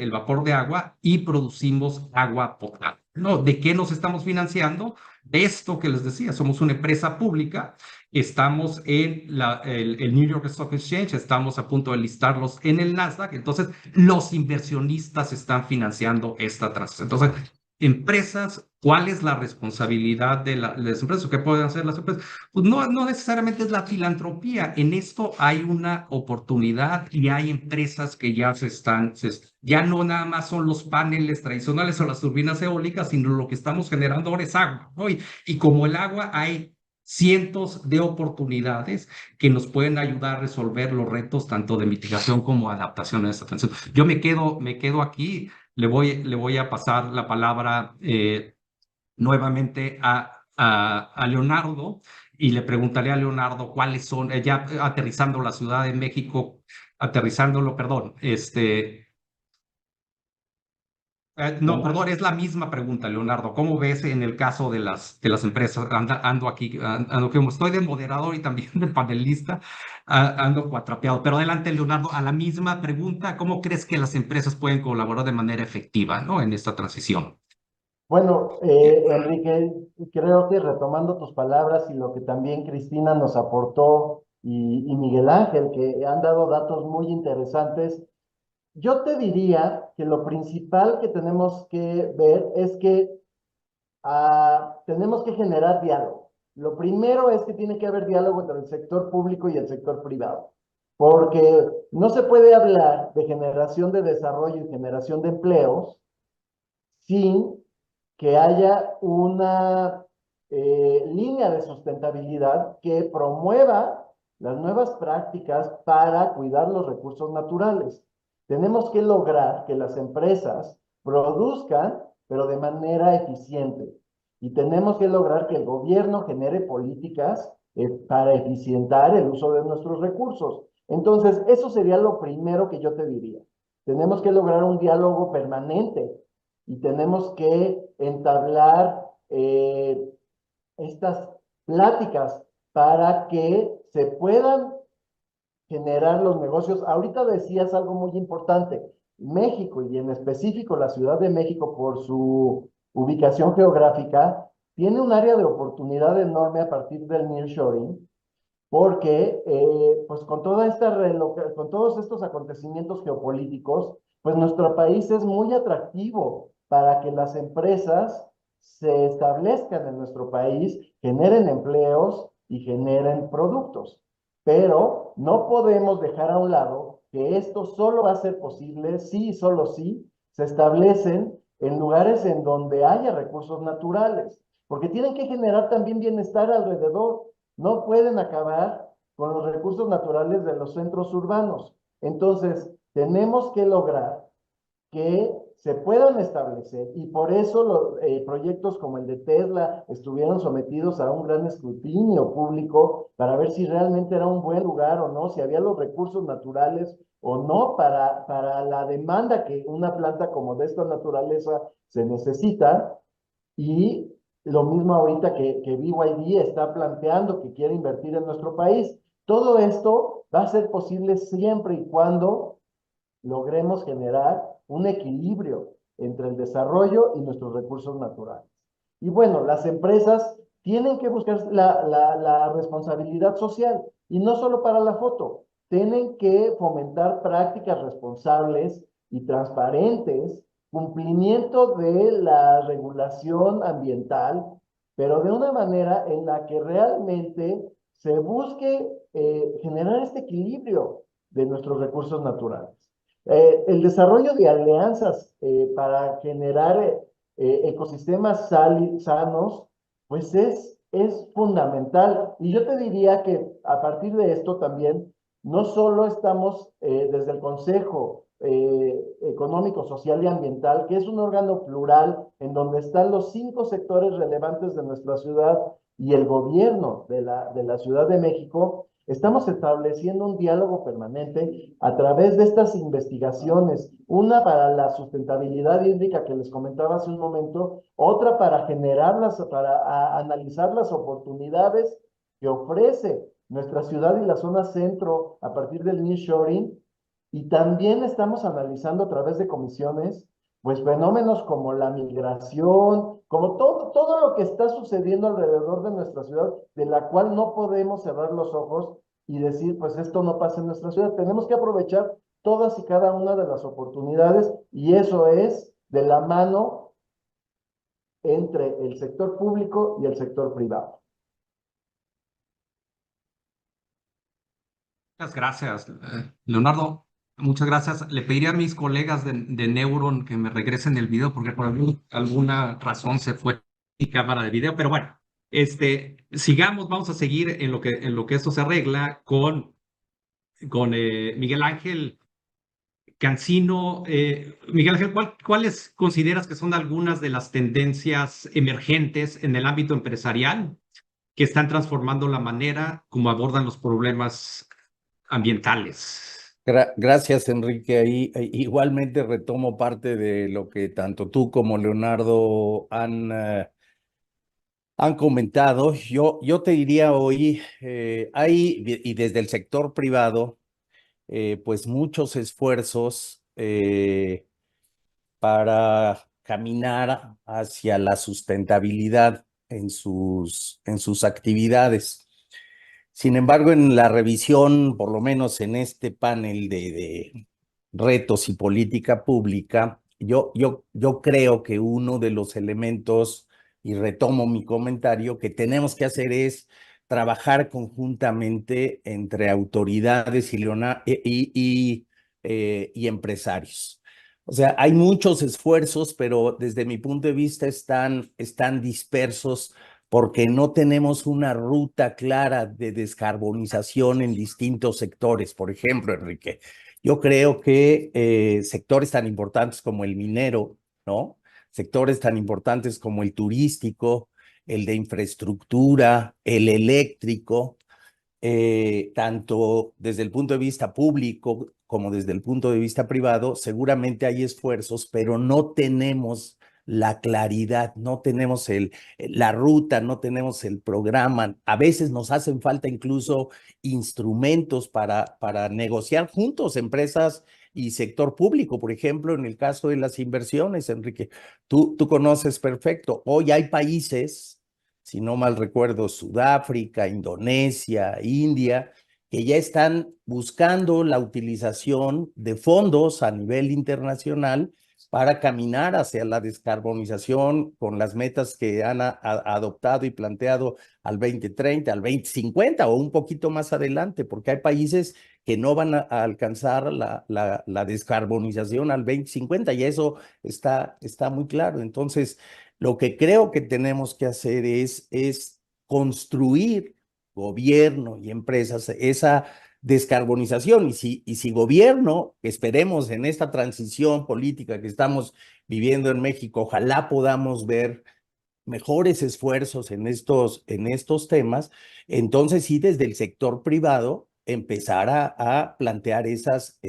el vapor de agua, y producimos agua potable. ¿No? ¿De qué nos estamos financiando? De esto que les decía, somos una empresa pública, estamos en el New York Stock Exchange, estamos a punto de listarlos en el Nasdaq. Entonces los inversionistas están financiando esta transacción. Entonces, empresas, ¿cuál es la responsabilidad de las empresas? ¿Qué pueden hacer las empresas? Pues no necesariamente es la filantropía. En esto hay una oportunidad, y hay empresas que ya ya no nada más son los paneles tradicionales o las turbinas eólicas, sino lo que estamos generando ahora es agua, ¿no? Y como el agua, hay cientos de oportunidades que nos pueden ayudar a resolver los retos tanto de mitigación como adaptación a esta transición. Yo me quedo aquí. Le voy a pasar la palabra nuevamente a Leonardo, y le preguntaré a Leonardo cuáles son, ya aterrizando la Ciudad de México, perdón, no, perdón, es la misma pregunta, Leonardo. ¿Cómo ves en el caso de las empresas? Ando aquí, como estoy de moderador y también de panelista, ando cuatrapeado. Pero adelante, Leonardo, a la misma pregunta, ¿cómo crees que las empresas pueden colaborar de manera efectiva, ¿no? En esta transición? Bueno, Enrique, creo que retomando tus palabras y lo que también Cristina nos aportó y Miguel Ángel, que han dado datos muy interesantes, yo te diría que lo principal que tenemos que ver es que tenemos que generar diálogo. Lo primero es que tiene que haber diálogo entre el sector público y el sector privado, porque no se puede hablar de generación de desarrollo y generación de empleos sin que haya una línea de sustentabilidad que promueva las nuevas prácticas para cuidar los recursos naturales. Tenemos que lograr que las empresas produzcan, pero de manera eficiente. Y tenemos que lograr que el gobierno genere políticas para eficientar el uso de nuestros recursos. Entonces, eso sería lo primero que yo te diría. Tenemos que lograr un diálogo permanente y tenemos que entablar estas pláticas para que se puedan generar los negocios. Ahorita decías algo muy importante. México, y en específico la Ciudad de México, por su ubicación geográfica, tiene un área de oportunidad enorme a partir del nearshoring, porque pues con con todos estos acontecimientos geopolíticos, pues nuestro país es muy atractivo para que las empresas se establezcan en nuestro país, generen empleos y generen productos. Pero no podemos dejar a un lado que esto solo va a ser posible si, solo si, se establecen en lugares en donde haya recursos naturales, porque tienen que generar también bienestar alrededor. No pueden acabar con los recursos naturales de los centros urbanos. Entonces, tenemos que lograr que se puedan establecer, y por eso los proyectos como el de Tesla estuvieron sometidos a un gran escrutinio público para ver si realmente era un buen lugar o no, si había los recursos naturales o no para la demanda que una planta como de esta naturaleza se necesita. Y lo mismo ahorita que BYD está planteando que quiere invertir en nuestro país. Todo esto va a ser posible siempre y cuando logremos generar un equilibrio entre el desarrollo y nuestros recursos naturales. Y bueno, las empresas tienen que buscar la responsabilidad social, y no solo para la foto, tienen que fomentar prácticas responsables y transparentes, cumplimiento de la regulación ambiental, pero de una manera en la que realmente se busque generar este equilibrio de nuestros recursos naturales. El desarrollo de alianzas para generar ecosistemas sanos, pues es fundamental. Y yo te diría que a partir de esto también, no solo estamos desde el Consejo Económico, Social y Ambiental, que es un órgano plural en donde están los 5 sectores relevantes de nuestra ciudad y el gobierno de la Ciudad de México. Estamos estableciendo un diálogo permanente a través de estas investigaciones, una para la sustentabilidad hídrica que les comentaba hace un momento, otra para analizar las oportunidades que ofrece nuestra ciudad y la zona centro a partir del nearshoring, y también estamos analizando a través de comisiones pues fenómenos como la migración, como todo lo que está sucediendo alrededor de nuestra ciudad, de la cual no podemos cerrar los ojos y decir, pues esto no pasa en nuestra ciudad. Tenemos que aprovechar todas y cada una de las oportunidades, y eso es de la mano entre el sector público y el sector privado. Muchas gracias, Leonardo. Muchas gracias. Le pediría a mis colegas de Neuron que me regresen el video porque por alguna razón se fue mi cámara de video. Pero bueno, sigamos, vamos a seguir en lo que esto se arregla con Miguel Ángel Cancino. Miguel Ángel, ¿cuáles consideras que son algunas de las tendencias emergentes en el ámbito empresarial que están transformando la manera como abordan los problemas ambientales? Gracias, Enrique. Ahí igualmente retomo parte de lo que tanto tú como Leonardo han comentado. Yo te diría hoy, hay, y desde el sector privado, pues muchos esfuerzos para caminar hacia la sustentabilidad en sus actividades. Sin embargo, en la revisión, por lo menos en este panel de retos y política pública, yo creo que uno de los elementos, y retomo mi comentario, que tenemos que hacer es trabajar conjuntamente entre autoridades y empresarios. O sea, hay muchos esfuerzos, pero desde mi punto de vista están dispersos porque no tenemos una ruta clara de descarbonización en distintos sectores. Por ejemplo, Enrique, yo creo que sectores tan importantes como el minero, ¿no? Sectores tan importantes como el turístico, el de infraestructura, el eléctrico, tanto desde el punto de vista público como desde el punto de vista privado, seguramente hay esfuerzos, pero no tenemos la claridad, no tenemos la ruta, no tenemos el programa. A veces nos hacen falta incluso instrumentos para negociar juntos, empresas y sector público. Por ejemplo, en el caso de las inversiones, Enrique, tú conoces perfecto. Hoy hay países, si no mal recuerdo, Sudáfrica, Indonesia, India, que ya están buscando la utilización de fondos a nivel internacional para caminar hacia la descarbonización con las metas que han adoptado y planteado al 2030, al 2050 o un poquito más adelante, porque hay países que no van a alcanzar la descarbonización al 2050 y eso está muy claro. Entonces, lo que creo que tenemos que hacer es construir gobierno y empresas esa descarbonización. Y si gobierno, esperemos en esta transición política que estamos viviendo en México, ojalá podamos ver mejores esfuerzos en estos temas, entonces sí desde el sector privado empezar a plantear esas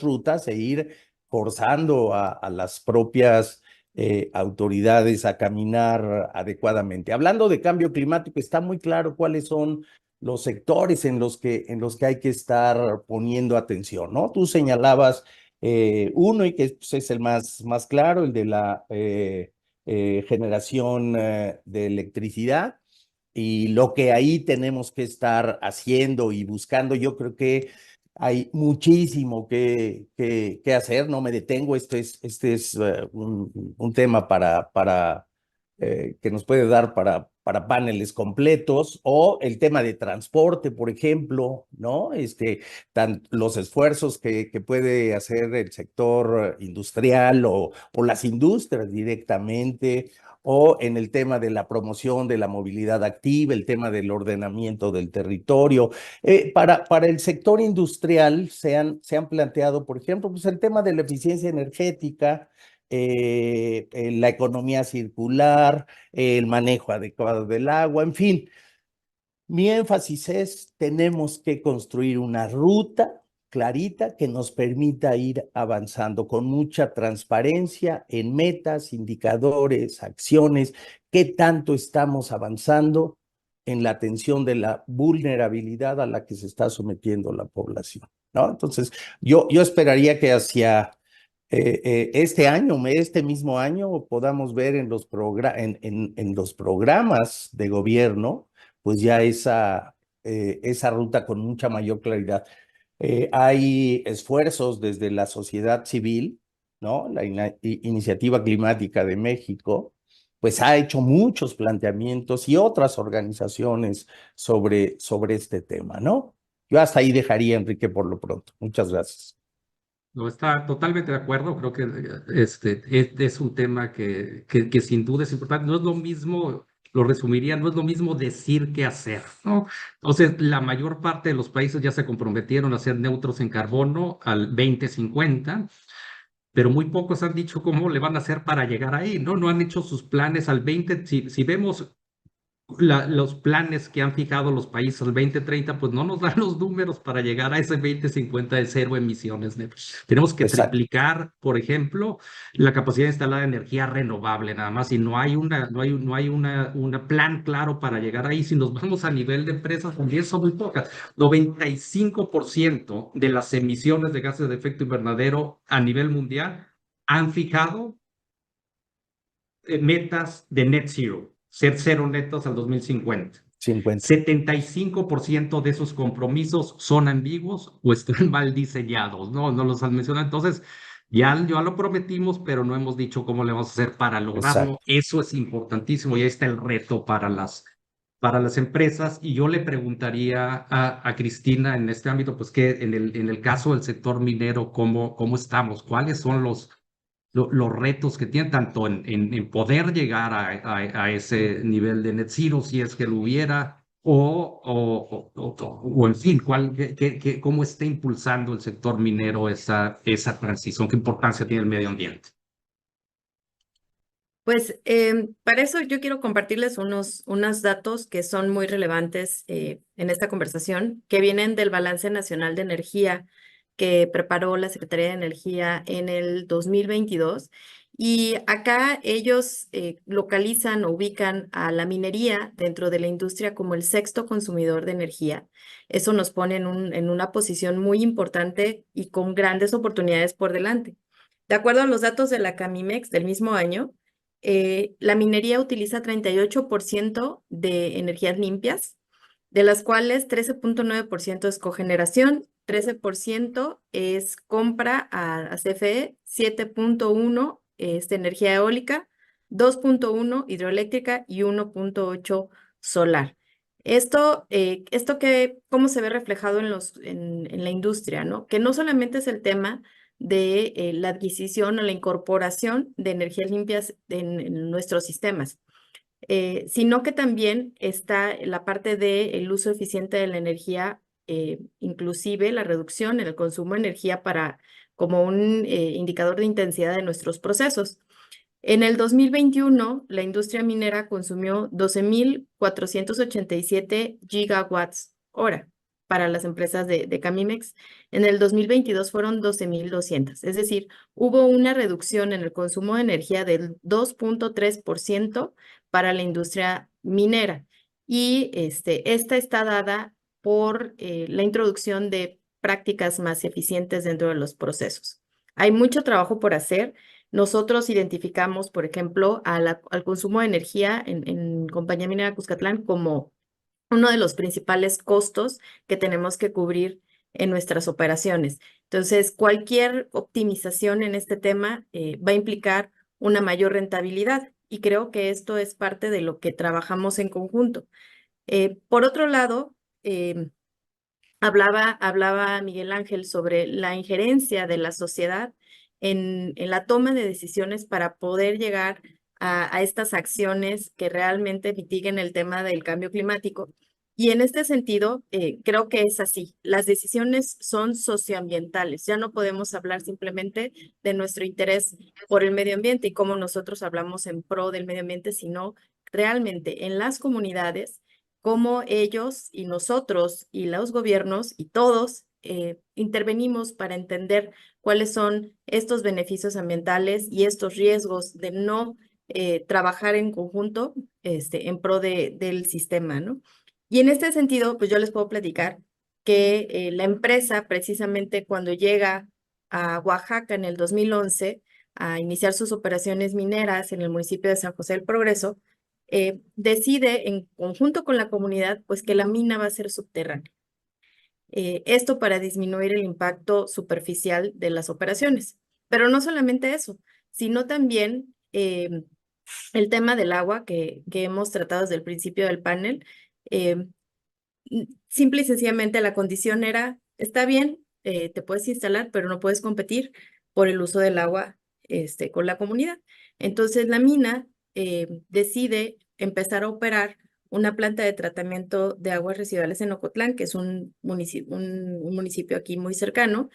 rutas e ir forzando a las propias autoridades a caminar adecuadamente. Hablando de cambio climático, está muy claro cuáles son los sectores en los que hay que estar poniendo atención, ¿no? Tú señalabas uno y que pues, es el más claro, el de la generación de electricidad, y lo que ahí tenemos que estar haciendo y buscando. Yo creo que hay muchísimo que hacer, no me detengo. Este es un tema que nos puede dar para paneles completos, o el tema de transporte, por ejemplo, ¿no? Los esfuerzos que puede hacer el sector industrial o las industrias directamente, o en el tema de la promoción de la movilidad activa, el tema del ordenamiento del territorio. Para el sector industrial se han planteado, por ejemplo, pues el tema de la eficiencia energética, la economía circular, el manejo adecuado del agua, en fin. Mi énfasis es, tenemos que construir una ruta clarita que nos permita ir avanzando con mucha transparencia en metas, indicadores, acciones, qué tanto estamos avanzando en la atención de la vulnerabilidad a la que se está sometiendo la población, ¿no? Entonces, yo esperaría que hacia este mismo año, podamos ver en los programas de gobierno, pues ya esa ruta con mucha mayor claridad. Hay esfuerzos desde la sociedad civil, ¿no? La Iniciativa Climática de México, pues ha hecho muchos planteamientos, y otras organizaciones sobre este tema, ¿no? Yo hasta ahí dejaría, Enrique, por lo pronto. Muchas gracias. No, está totalmente de acuerdo. Creo que es un tema que sin duda es importante. No es lo mismo, lo resumiría, no es lo mismo decir que hacer, ¿no? Entonces, la mayor parte de los países ya se comprometieron a ser neutros en carbono al 2050, pero muy pocos han dicho cómo le van a hacer para llegar ahí, ¿no? No han hecho sus planes al 20. Si vemos los planes que han fijado los países al 2030, pues no nos dan los números para llegar a ese 2050 de cero emisiones netas. Tenemos que Exacto. triplicar, por ejemplo, la capacidad instalada de energía renovable, nada más, y no hay una plan claro para llegar ahí. Si nos vamos a nivel de empresas, también son muy pocas. 95% de las emisiones de gases de efecto invernadero a nivel mundial han fijado metas de net zero, ser cero netos al 2050. 50. 75% de esos compromisos son ambiguos o están mal diseñados, ¿no? No los han mencionado. Entonces, ya lo prometimos, pero no hemos dicho cómo le vamos a hacer para lograrlo. Exacto. Eso es importantísimo y ahí está el reto para las empresas. Y yo le preguntaría a Cristina en este ámbito, pues que en el caso del sector minero, ¿cómo estamos? ¿Cuáles son los retos que tienen tanto en poder llegar a ese nivel de net zero, si es que lo hubiera, o en fin, cómo está impulsando el sector minero esa transición? ¿Qué importancia tiene el medio ambiente? Pues para eso yo quiero compartirles unos datos que son muy relevantes en esta conversación, que vienen del Balance Nacional de Energía que preparó la Secretaría de Energía en el 2022. Y acá ellos localizan o ubican a la minería dentro de la industria como el sexto consumidor de energía. Eso nos pone en una posición muy importante y con grandes oportunidades por delante. De acuerdo a los datos de la Camimex del mismo año, la minería utiliza 38% de energías limpias, de las cuales 13.9% es cogeneración, 13% es compra a CFE, 7.1% es de energía eólica, 2.1% hidroeléctrica y 1.8% solar. Esto ¿cómo se ve reflejado en la industria, ¿no? Que no solamente es el tema de la adquisición o la incorporación de energías limpias en nuestros sistemas, sino que también está la parte del uso eficiente de la energía inclusive la reducción en el consumo de energía como un indicador de intensidad de nuestros procesos. En el 2021, la industria minera consumió 12.487 gigawatts hora para las empresas de Camimex. En el 2022 fueron 12.200, es decir, hubo una reducción en el consumo de energía del 2.3% para la industria minera. Y esta está dada por la introducción de prácticas más eficientes dentro de los procesos. Hay mucho trabajo por hacer. Nosotros identificamos, por ejemplo, al consumo de energía en Compañía Minera Cuscatlán como uno de los principales costos que tenemos que cubrir en nuestras operaciones. Entonces, cualquier optimización en este tema va a implicar una mayor rentabilidad y creo que esto es parte de lo que trabajamos en conjunto. Por otro lado, hablaba Miguel Ángel sobre la injerencia de la sociedad en la toma de decisiones para poder llegar a estas acciones que realmente mitiguen el tema del cambio climático. Y en este sentido, creo que es así. Las decisiones son socioambientales. Ya no podemos hablar simplemente de nuestro interés por el medio ambiente y cómo nosotros hablamos en pro del medio ambiente, sino realmente en las comunidades, cómo ellos y nosotros y los gobiernos y todos intervenimos para entender cuáles son estos beneficios ambientales y estos riesgos de no trabajar en conjunto en pro del sistema, ¿no? Y en este sentido, pues yo les puedo platicar que la empresa, precisamente cuando llega a Oaxaca en el 2011 a iniciar sus operaciones mineras en el municipio de San José del Progreso, decide en conjunto con la comunidad, pues que la mina va a ser subterránea. Esto para disminuir el impacto superficial de las operaciones. Pero no solamente eso, sino también el tema del agua que hemos tratado desde el principio del panel. Simple y sencillamente la condición era, está bien, te puedes instalar, pero no puedes competir por el uso del agua con la comunidad. Entonces la mina decide empezar a operar una planta de tratamiento de aguas residuales en Ocotlán, que es un municipio aquí muy cercano,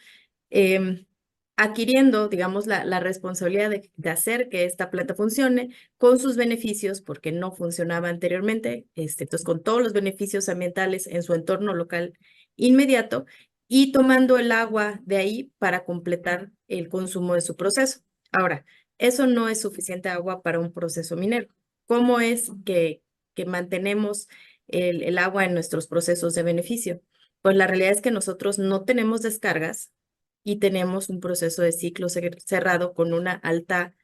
adquiriendo, digamos, la responsabilidad de hacer que esta planta funcione con sus beneficios, porque no funcionaba anteriormente, entonces con todos los beneficios ambientales en su entorno local inmediato y tomando el agua de ahí para completar el consumo de su proceso. Ahora, eso no es suficiente agua para un proceso minero. ¿Cómo es que mantenemos el agua en nuestros procesos de beneficio? Pues la realidad es que nosotros no tenemos descargas y tenemos un proceso de ciclo cerrado con una alta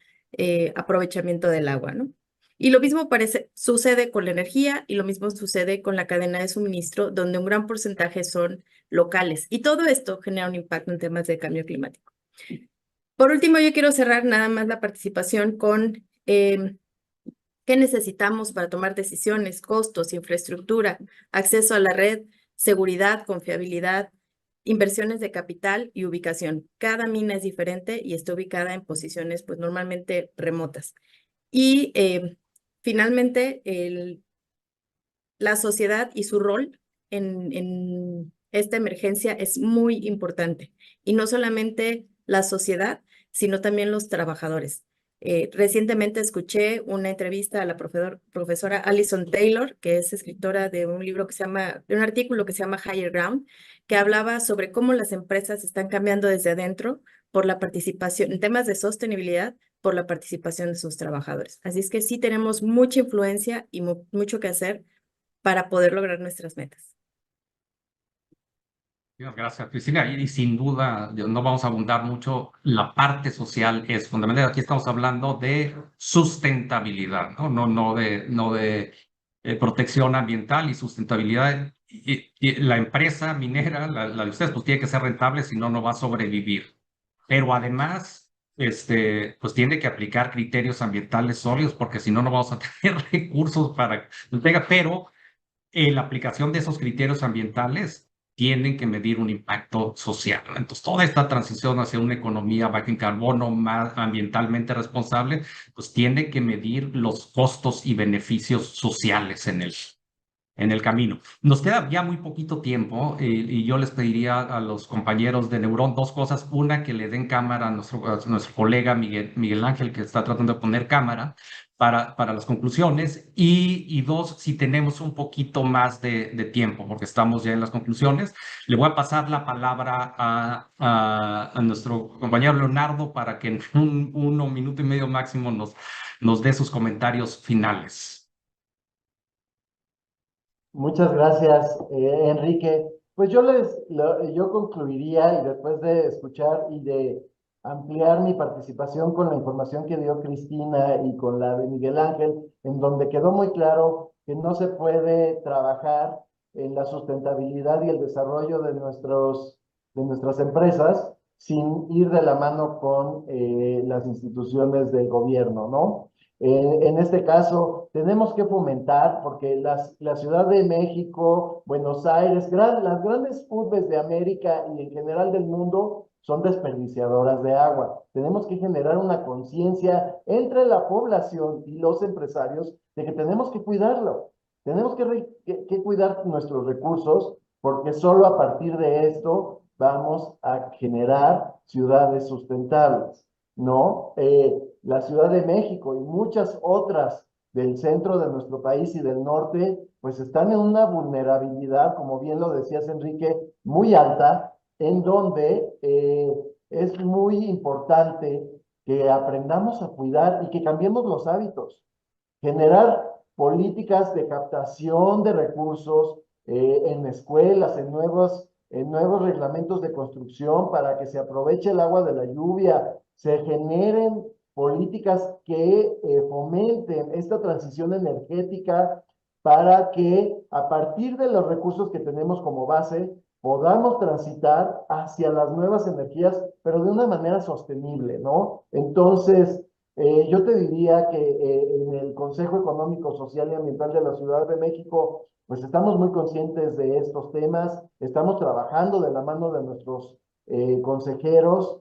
aprovechamiento del agua, ¿no? Y lo mismo sucede con la energía y lo mismo sucede con la cadena de suministro, donde un gran porcentaje son locales. Y todo esto genera un impacto en temas de cambio climático. Por último, yo quiero cerrar nada más la participación con qué necesitamos para tomar decisiones, costos, infraestructura, acceso a la red, seguridad, confiabilidad, inversiones de capital y ubicación. Cada mina es diferente y está ubicada en posiciones pues normalmente remotas. Y finalmente, la sociedad y su rol en esta emergencia es muy importante. Y no solamente la sociedad, sino también los trabajadores. Recientemente escuché una entrevista a la profesora Alison Taylor, que es escritora de un libro de un artículo que se llama Higher Ground, que hablaba sobre cómo las empresas están cambiando desde adentro por la participación, en temas de sostenibilidad, por la participación de sus trabajadores. Así es que sí tenemos mucha influencia y mucho que hacer para poder lograr nuestras metas. Gracias, Cristina. Y sin duda, no vamos a abundar mucho. La parte social es fundamental. Aquí estamos hablando de sustentabilidad, no de protección ambiental y sustentabilidad. Y la empresa minera, la de ustedes, pues tiene que ser rentable, si no, no va a sobrevivir. Pero además, pues tiene que aplicar criterios ambientales sólidos, porque si no, no vamos a tener recursos para... Pero la aplicación de esos criterios ambientales tienen que medir un impacto social. Entonces, toda esta transición hacia una economía baja en carbono, más ambientalmente responsable, pues tiene que medir los costos y beneficios sociales en en el camino. Nos queda ya muy poquito tiempo y yo les pediría a los compañeros de Neurón dos cosas. Una, que le den cámara a nuestro colega Miguel Ángel, que está tratando de poner cámara para las conclusiones. Y dos, si tenemos un poquito más de tiempo, porque estamos ya en las conclusiones, le voy a pasar la palabra a nuestro compañero Leonardo para que en un minuto y medio máximo nos dé sus comentarios finales. Muchas gracias, Enrique. Pues yo concluiría, y después de escuchar y de ampliar mi participación con la información que dio Cristina y con la de Miguel Ángel, en donde quedó muy claro que no se puede trabajar en la sustentabilidad y el desarrollo de nuestras empresas sin ir de la mano con las instituciones del gobierno, ¿no? En este caso, tenemos que fomentar, porque la Ciudad de México, Buenos Aires, las grandes urbes de América y en general del mundo son desperdiciadoras de agua. Tenemos que generar una conciencia entre la población y los empresarios de que tenemos que cuidarlo. Tenemos que cuidar nuestros recursos, porque solo a partir de esto vamos a generar ciudades sustentables, ¿no? La Ciudad de México y muchas otras del centro de nuestro país y del norte, pues están en una vulnerabilidad, como bien lo decías, Enrique, muy alta, en donde es muy importante que aprendamos a cuidar y que cambiemos los hábitos. Generar políticas de captación de recursos en escuelas, en nuevos reglamentos de construcción para que se aproveche el agua de la lluvia, se generen políticas que fomenten esta transición energética para que a partir de los recursos que tenemos como base podamos transitar hacia las nuevas energías, pero de una manera sostenible, ¿no? Entonces, yo te diría que en el Consejo Económico, Social y Ambiental de la Ciudad de México, pues estamos muy conscientes de estos temas, estamos trabajando de la mano de nuestros consejeros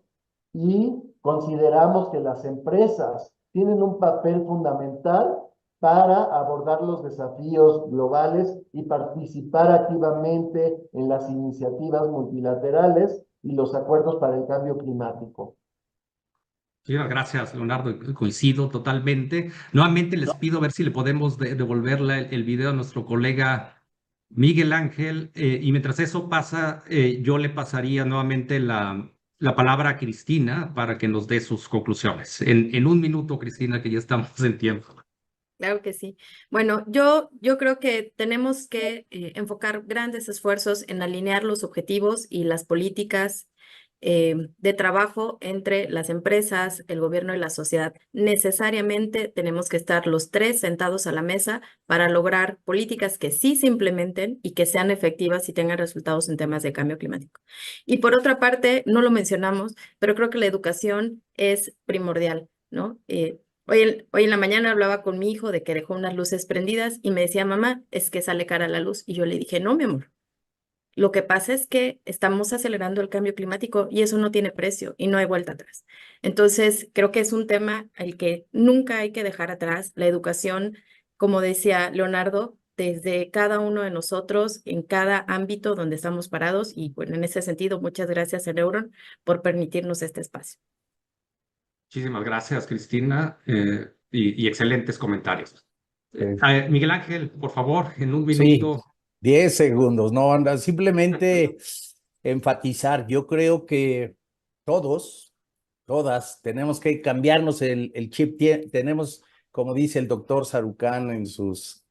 y consideramos que las empresas tienen un papel fundamental para abordar los desafíos globales y participar activamente en las iniciativas multilaterales y los acuerdos para el cambio climático. Sí, gracias, Leonardo. Coincido totalmente. Nuevamente les pido ver si le podemos devolver el video a nuestro colega Miguel Ángel. Y mientras eso pasa, yo le pasaría nuevamente la palabra a Cristina para que nos dé sus conclusiones. En un minuto, Cristina, que ya estamos en tiempo. Claro que sí. Bueno, yo creo que tenemos que enfocar grandes esfuerzos en alinear los objetivos y las políticas de trabajo entre las empresas, el gobierno y la sociedad. Necesariamente tenemos que estar los tres sentados a la mesa para lograr políticas que sí se implementen y que sean efectivas y tengan resultados en temas de cambio climático. Y por otra parte, no lo mencionamos, pero creo que la educación es primordial, ¿no? Hoy en la mañana hablaba con mi hijo de que dejó unas luces prendidas y me decía, mamá, es que sale cara la luz. Y yo le dije, no, mi amor. Lo que pasa es que estamos acelerando el cambio climático y eso no tiene precio y no hay vuelta atrás. Entonces, creo que es un tema al que nunca hay que dejar atrás. La educación, como decía Leonardo, desde cada uno de nosotros, en cada ámbito donde estamos parados. Y bueno, en ese sentido, muchas gracias a Neuron por permitirnos este espacio. Muchísimas gracias, Cristina, y excelentes comentarios. Miguel Ángel, por favor, en un Sí, minuto. 10 segundos, no, anda, simplemente enfatizar, yo creo que todos, todas, tenemos que cambiarnos el chip, tenemos, como dice el doctor Sarucán en sus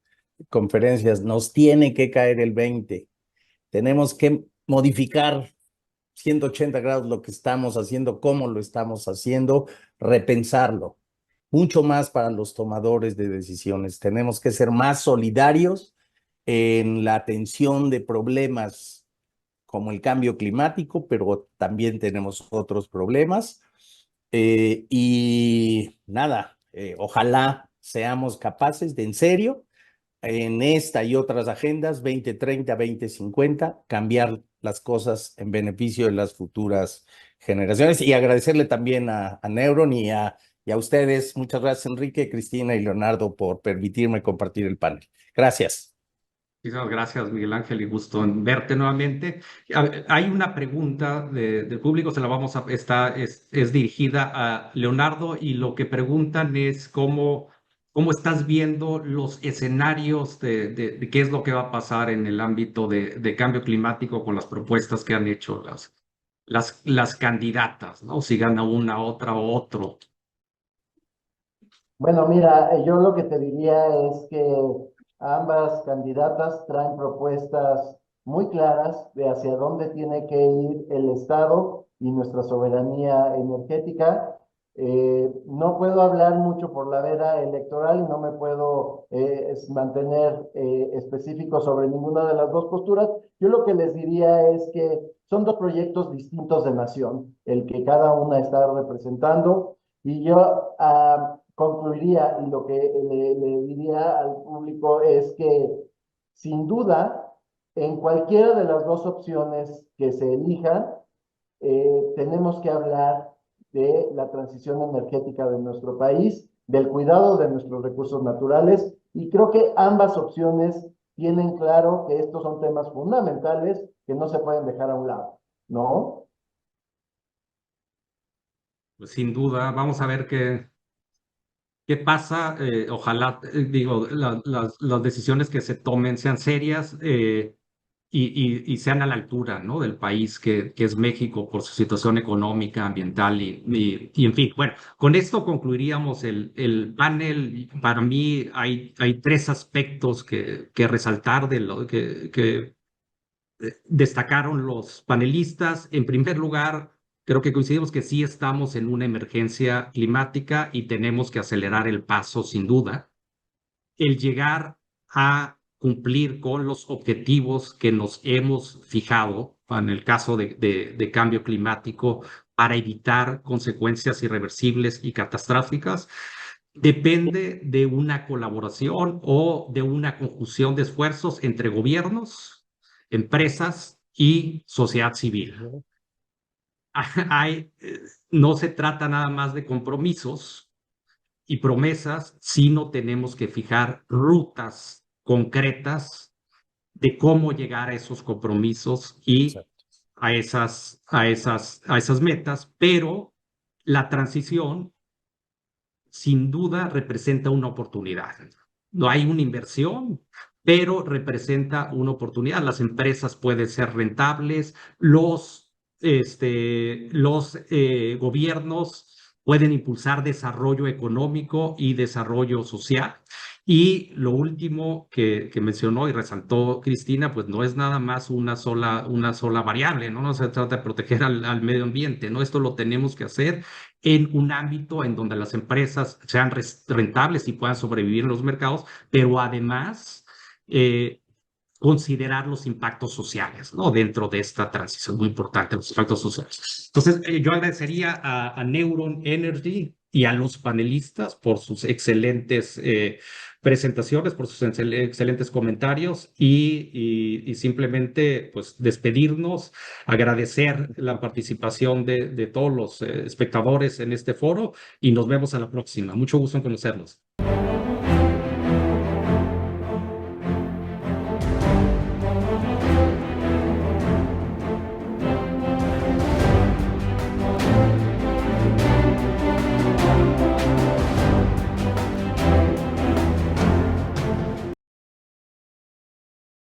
conferencias, nos tiene que caer el 20, tenemos que modificar 180 grados lo que estamos haciendo, cómo lo estamos haciendo, repensarlo. Mucho más para los tomadores de decisiones. Tenemos que ser más solidarios en la atención de problemas como el cambio climático, pero también tenemos otros problemas. Y nada, ojalá seamos capaces de, en serio, en esta y otras agendas 2030, 2050, cambiar las cosas en beneficio de las futuras generaciones. Y agradecerle también a Neuron y a ustedes. Muchas gracias, Enrique, Cristina y Leonardo, por permitirme compartir el panel. Gracias. Muchísimas gracias, Miguel Ángel, y gusto en verte nuevamente. Hay una pregunta del público, se la vamos a, es dirigida a Leonardo, y lo que preguntan es cómo estás viendo los escenarios de qué es lo que va a pasar en el ámbito de cambio climático con las propuestas que han hecho las candidatas, ¿no? Si gana una, otra o otro. Bueno, mira, yo lo que te diría es que ambas candidatas traen propuestas muy claras de hacia dónde tiene que ir el Estado y nuestra soberanía energética. No puedo hablar mucho por la veda electoral y no me puedo mantener específico sobre ninguna de las dos posturas. Yo lo que les diría es que son dos proyectos distintos de nación, el que cada una está representando. Y yo concluiría y lo que le diría al público es que sin duda, en cualquiera de las dos opciones que se elijan, tenemos que hablar de la transición energética de nuestro país, del cuidado de nuestros recursos naturales, y creo que ambas opciones tienen claro que estos son temas fundamentales que no se pueden dejar a un lado, ¿no? Pues sin duda, vamos a ver qué pasa. Ojalá, digo, las decisiones que se tomen sean serias, y sean a la altura, ¿no? Del país que es México por su situación económica, ambiental y en fin. Bueno, con esto concluiríamos el panel. Para mí hay tres aspectos que resaltar de lo que destacaron los panelistas. En primer lugar, creo que coincidimos que sí estamos en una emergencia climática y tenemos que acelerar el paso, sin duda. El llegar a cumplir con los objetivos que nos hemos fijado en el caso de cambio climático para evitar consecuencias irreversibles y catastróficas, depende de una colaboración o de una conjunción de esfuerzos entre gobiernos, empresas y sociedad civil. Hay, no se trata nada más de compromisos y promesas, sino tenemos que fijar rutas concretas de cómo llegar a esos compromisos y a esas metas, pero la transición sin duda representa una oportunidad. No hay una inversión, pero representa una oportunidad. Las empresas pueden ser rentables, los gobiernos pueden impulsar desarrollo económico y desarrollo social. Y lo último que mencionó y resaltó Cristina, pues no es nada más una sola variable, ¿no? No se trata de proteger al medio ambiente, ¿no? Esto lo tenemos que hacer en un ámbito en donde las empresas sean rentables y puedan sobrevivir en los mercados, pero además considerar los impactos sociales, ¿no? Dentro de esta transición, muy importante, los impactos sociales. Entonces, yo agradecería a Neuron Energy y a los panelistas por sus excelentes presentaciones, por sus excelentes comentarios, y simplemente pues despedirnos, agradecer la participación de todos los espectadores en este foro, y nos vemos a la próxima. Mucho gusto en conocerlos.